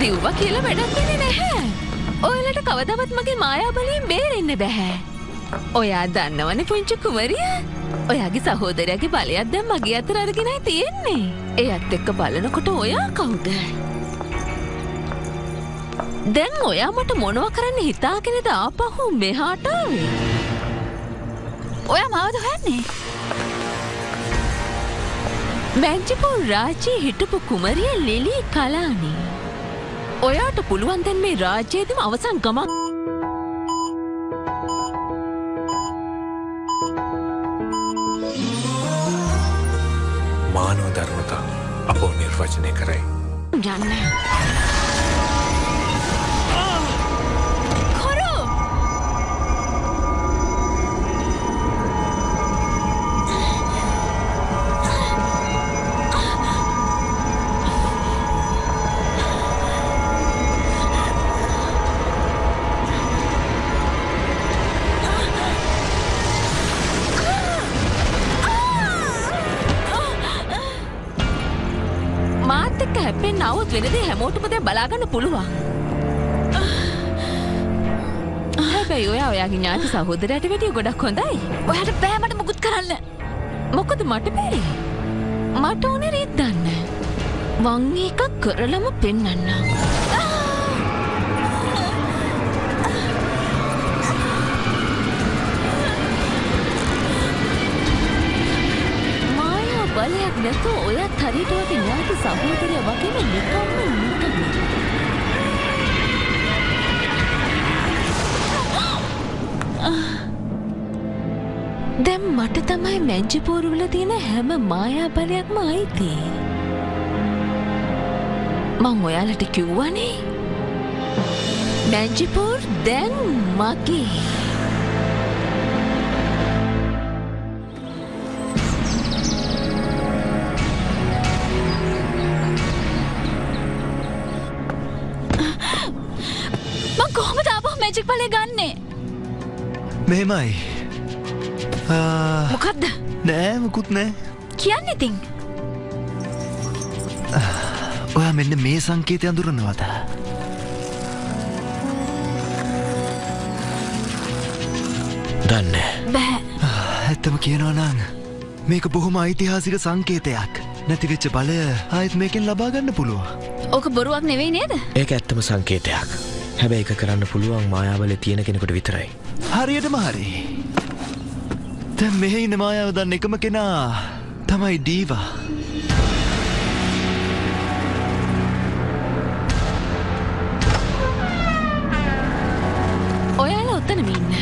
දිව්වා කියලා වැඩක් වෙන්නේ නැහැ. ඔයාලට කවදාවත් මගේ මායා බලයෙන් බේරෙන්න බෑ. ඔයා දන්නවනේ පුංචි කුමරිය. ඔයාගේ සහෝදරයාගේ බලයක් දැන් මගේ අතට අරගෙනයි තියෙන්නේ. එයත් එක්ක බලනකොට ඔයා කවුද? දැන් ඔයා මට මොනවා කරන්න හිතාගෙනද ආපහු මෙහාට ආවේ? ඔයා මාවද හොයන්නේ? මැංජිපුර රාජ්‍යයේ හිටපු කුමරිය ලිලි කලානි. ඔයාට පුළුවන් දැන් මේ රාජ්‍යයේදීම අවසන් ගමන්. මානව ධර්මතා අපෝ නිර්වචනය කරයි. යන්න. නවත් වෙනදේ හැමෝටම දැන් බලාගන්න පුළුවන්. හැබැයි ඔයා ඔයාගේ ඥාති සහෝදරයට වැඩිය ගොඩක් හොඳයි. ඔයාට බෑ මට මුකුත් කරන්න. මොකද මට බැරි. මට ඕනේ රිද්දන්න. මං එක කරලම පෙන්නන්න. බලයක් නැතුව ඔයත් හරියට වගේ ඥාති සහෝදරයා වගේම නිකම්ම දැන් මට තමයි මැංජිපෝර් වල තියෙන හැම මායා බලයක්ම අයිති. මං ඔයාලට කිව්වනේ මැංජිපෝර් දැන් මගේ. මැජික් බලය ගන්නේ මෙහෙමයි. මොකක්ද? නෑ මුකුත් නෑ. කියන්න ඉතින්. ඔයා මෙන්න මේ සංකේතය අඳුරනවද? දන්නේ බෑ. ඇත්තම කියනවා නම් මේක බොහොම ඓතිහාසික සංකේතයක්. නැතිවෙච්ච බලය ආයෙත් මේකෙන් ලබා ගන්න පුළුවන්. ඕක බොරුවක් නෙවෙයි නේද? ඒක ඇත්තම සංකේතයක්. හැබැයි ඒක කරන්න පුළුවන් මායාවල තියෙන කෙනෙකුට විතරයි. හරියටම හරි. දැන් මෙහි ඉන්න මායාව දන්න එකම කෙනා තමයි ඩීවා. ඔයාලා ඔතනම ඉන්න.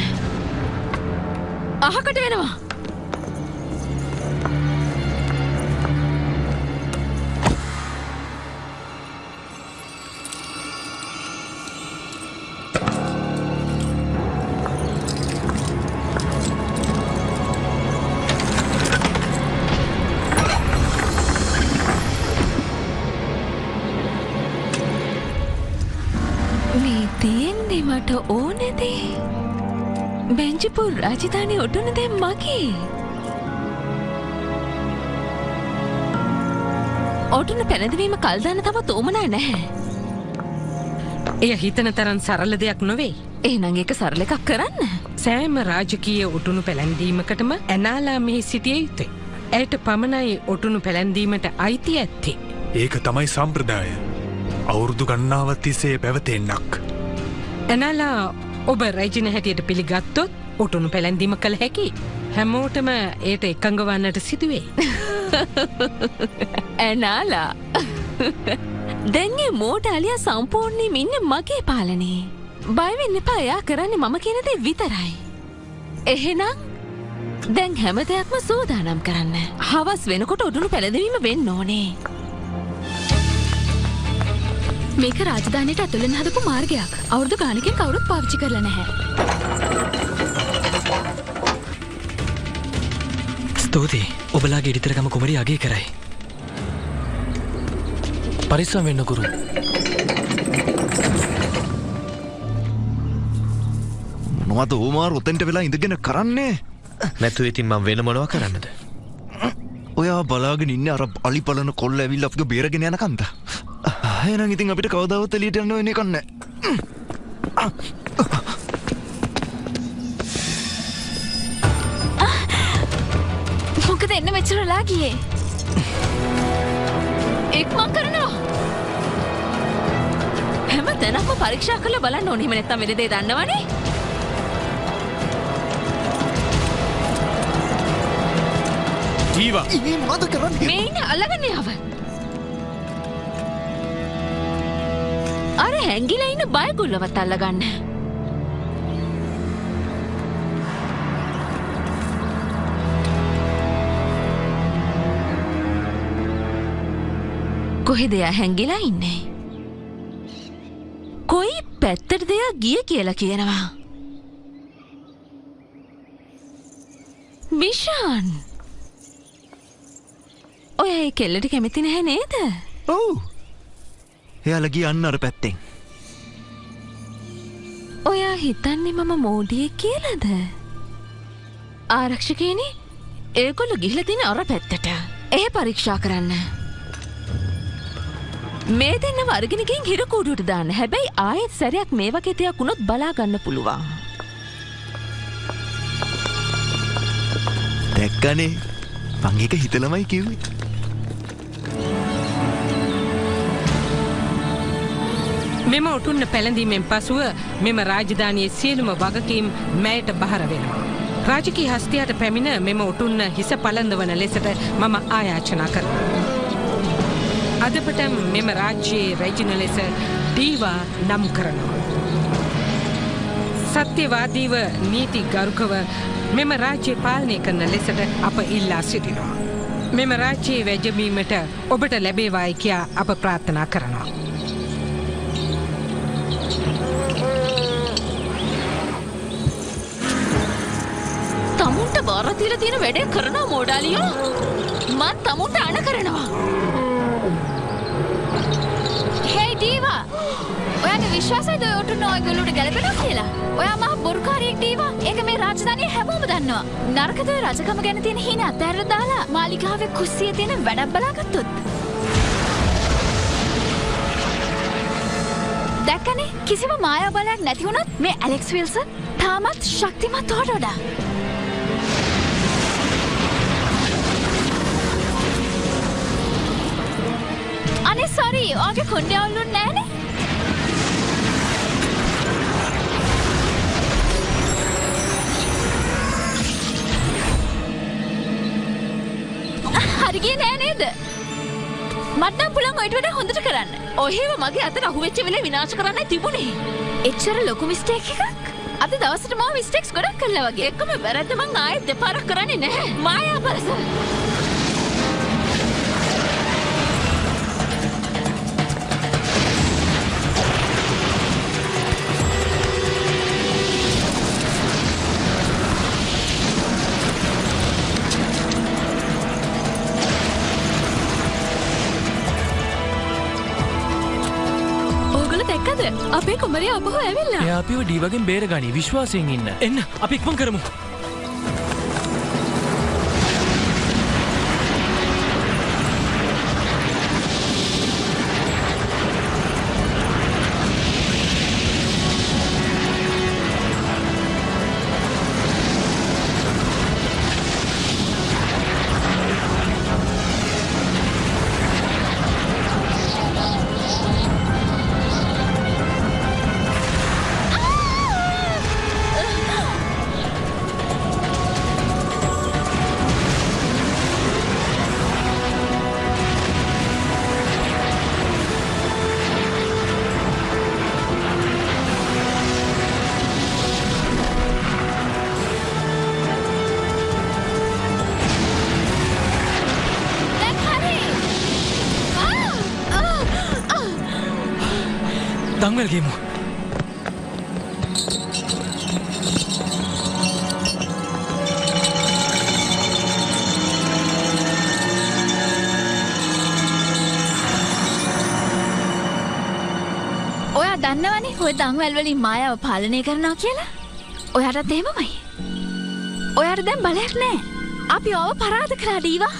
අහකට වෙනවා. මට ඕනෙදේ බැංජිපුර් රාජධානය ඔටුන දැන් මගේ. ඔටුන පැනදවීම කල්දාන්න තවත් ඕමනා නැහැ. එය හිතන තරන් සරල දෙයක් නොවේ. එහෙනම් ඒක සරල එකක් කරන්න. සෑම රාජකීය ඔටුනු පැලැන්දීමකටම ඇනාලා මෙහි සිටිය යුතුයි. ඇයට පමණයි ඔටුනු පැලැන්දීමට අයිති ඇත්තේ. ඒක තමයි සම්ප්‍රදාය. අවුරුදු ගණනාවක් තිස්සේ පැවතෙන්නක්. ඇනාලා ඔබ රැජින හැටියට පිළිගත්තොත් ඔටුනු පැලැන්දීම කළ හැකි. හැමෝටම ඒට එකඟ වන්නට සිදුවේ. ඇනාලා දැන්ගේ මෝට අලියා සම්පූර්ණයෙන්ම ඉන්නේ මගේ පාලනේ. බය වෙන්න එපා. එයා කරන්නේ මම කියන දේ විතරයි. එහෙනම් දැන් හැම දෙයක්ම සූදානම් කරන්න. හවස් වෙනකොට ඔටුනු පැලැදවීම වෙන්න ඕනේ. මේක රාජධානියට ඇතුළෙන් හදපු මාර්ගයක්. අවුරුදු ගානකින් කවුරුත් පාවිච්චි කරලා නැහැ. ස්තුතියි. ඔබලාගේ ඉදිරිතරකම කුමරිය අගය කරයි. පරිස්සම් වෙන්න කුරු. මොනවද ඕමාර ඔතෙන්ට වෙලා ඉඳගෙන කරන්නේ? නැතුව ඉතින් මම වෙන මොනවා කරන්නද? ඔයා බලාගෙන ඉන්නේ අර අලි පලන කොල්ල ඇවිල්ලා අපිව බේරගෙන යනකන්ද? එහෙනම් ඉතින් අපිට කවදාවත් එළියට යන්න වෙන්නේ නැහැ. මොකද එන්න මෙච්චර වෙලා ගියේ? එක්මන් කරනවා. හැම තැනක්ම පරීක්ෂා කරලා බලන්න ඕනේ. එහෙම නැත්නම් වෙන දේ දන්නවනේ. ඩීවා. ඉතින් මොනවද කරන්නේ? මේ ඉන්නේ අල්ලගෙන යව. අර හැංගිලා ඉන්න බයගොල්ලවත් අල්ලගන්න. කොහෙද එයා හැංගිලා ඉන්නේ? කොයි පැත්තටද එයා ගිය කියලා කියනවා? විෂාන්, ඔයා ඒ කෙල්ලට කැමති නැහැ නේද? ඔව්. එයාලා ගියේ අන්න අර පැත්තෙන්. ඔයා හිතන්නේ මම මෝඩියෙක් කියලාද? ආරක්ෂකයනි, ඒගොල්ලෝ ගිහිල්ලා තියෙන අර පැත්තට. ඒ පරීක්ෂා කරන්න. මේ දෙන්නව අරගෙන ගිහින් හිර කූඩුවට දාන්න. හැබැයි ආයෙත් සැරයක් මේ වගේ දෙයක් වුණොත් බලා ගන්න පුළුවන්. දැක්කනේ. මං ඒක හිතලමයි කිව්වේ. මෙම ඔටුන්න පැළඳීමෙන් පසුව මෙම රාජධානියේ සියලුම වගකීම් මෑයට බහර වෙනවා. රාජකීය හස්තියට පැමිණ මෙම ඔටුන්න හිස පළඳවන ලෙසට මම ආයාචනා කරනවා. අදපටම මෙම රාජ්‍යයේ රැජින ලෙස දීවා නම් කරනවා. සත්‍යවාදීව නීති ගරුකව මෙම රාජ්‍ය පාලනය කරන ලෙසට අප ඉල්ලා සිටිනවා. මෙම රාජ්‍යයේ වැජඹීමට ඔබට ලැබේවායි කියා අප ප්‍රාර්ථනා කරනවා. තමුන්ට බාර දීලා තියෙන වැඩේ කරනවා මෝඩාලියෝ. මම තමුන්ට අණ කරනවා. හේ ඩීවා, ඔයාගේ විශ්වාසයද ඔය ඔටුන්න ඔයගොල්ලෝට ගැලපෙනවා කියලා? ඔයා මහ බොරුකාරියෙක් ඩීවා. ඒක මේ රාජධානියේ හැමෝම දන්නවා. නරකද ඔය රජකම ගැන තියෙන හීන අතහැරලා දාලා මාලිගාවේ කුස්සියේ තියෙන වැඩක් බලාගත්තොත්? දැක්කනේ, කිසිම මායා බලයක් නැති වුණත් මේ ඇලෙක්ස් විල්සන් තාමත් ශක්තිමත් වඩා. අනේ සෝරි, ඔයාගේ කොණ්ඩේ අවුලුන්නේ නැහනේ. හරි ගියේ නෑ නේද? මට නම් පුළුවන් ඔයිට වඩා හොඳට කරන්න. ඔහෙම මගේ අතට අහුවෙච්ච වෙලේ විනාශ කරන්නයි තිබුණේ. එච්චර ලොකු මිස්ටේක් එකක්. අද දවසට මම මිස්ටේක්ස් ගොඩක් කළා වගේ. එකම වැරද්ද මං ආයෙත් දෙපාරක් කරන්නේ නැහැ. මායා පරස. අපේ කුමරිය ඔබව ඇවිල්ලා. එයා අපිව ඩීවගෙන් බේරගනි. විශ්වාසයෙන් ඉන්න. එන්න අපි ඉක්මන් කරමු. දංවල් ගේමු. ඔයා දන්නවනේ ඔය දංවැල් වලින් මායාව පාලනය කරනවා කියලා? ඔයාටත් එහෙමමයි. ඔයාට දැන් බලයක් නැහැ. අපි ඔව පරාද කළා ඩීවා.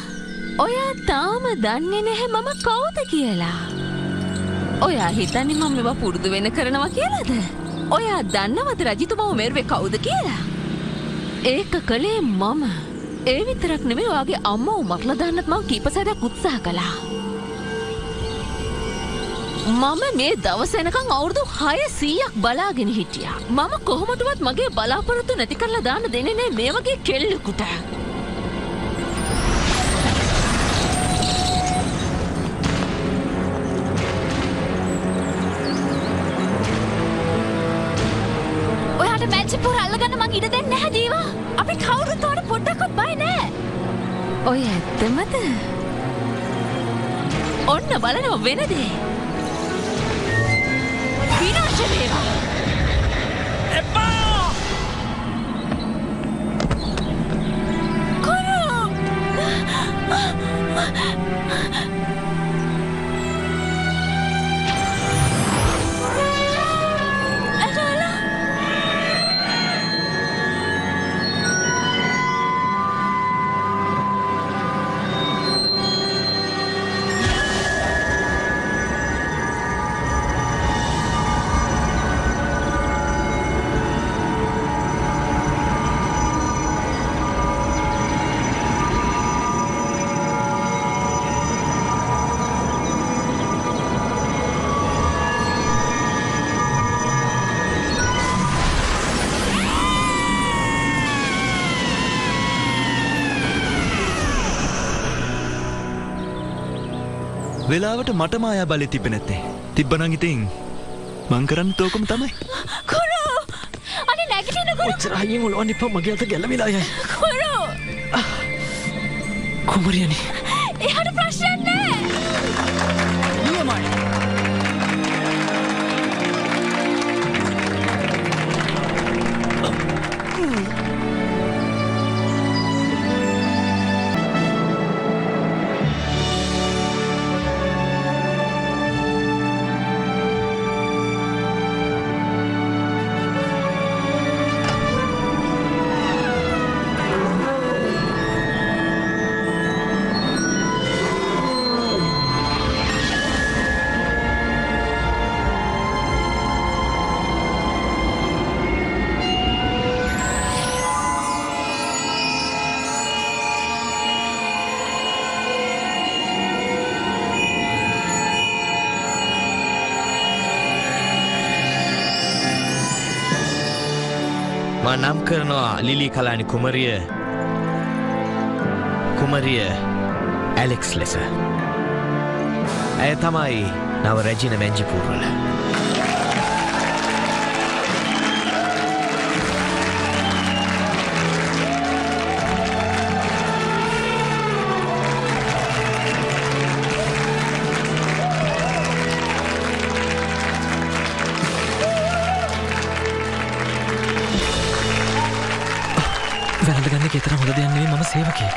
ඔයා තාම දන්නේ නැහැ මම කවුද කියලා. ඔයා හිතන්නේ මම මේවා පුරුදු වෙන කරනවා කියලාද? ඔයා දන්නවද රජතුමාව මෙරුවේ කවුද කියලා? ඒක කළේ මම. ඒ විතරක් නෙමෙයි ඔයාගේ අම්මව මරලා දාන්නත් මම කීප සැරයක් උත්සාහ කළා. මම මේ දවස් වෙනකන් අවුරුදු 600ක් බලාගෙන හිටියා. මම කොහොමදවත් මගේ බලාපොරොත්තු නැති කරලා දාන්න දෙන්නේ නැහැ මේ වගේ කෙල්ලෙකුට. මැජිපුර අල්ලගන්න මං ඉඩ දෙන්නේ නැහැ දීවා. අපි කවුරුත් ඔයාට පොඩ්ඩක්වත් බය නැහැ. ඔය ඇත්තමද? ඔන්න බලනවා වෙන දේ. විනාශ වේවා. එපා! කොරෝ! වෙලාවට මට මායා බලය තිබ්බ නැත්තේ. තිබ්බනම් ඉතින් මං කරන්න තෝකම තමයි. කොරෝ! අනේ නැගිටින්න කොරෝ! ඔච්චර හයියෙන් ඔලවන්න එපා මගේ අත ගැලවිලා යයි. කොරෝ! කුමරියනි. එහාට ප්‍රශ්නයක් නෑ. නියමයි. නම් කරනවා ලිලි කලානි කුමරිය ඇලෙක්ස් ලෙස. ඇය තමයි නව රැජින මැංජිපූර්වල. වැළඳගන්න කෙතරම් හොඳ දෙයක් නෙවෙයි මම සේවකයෙක්.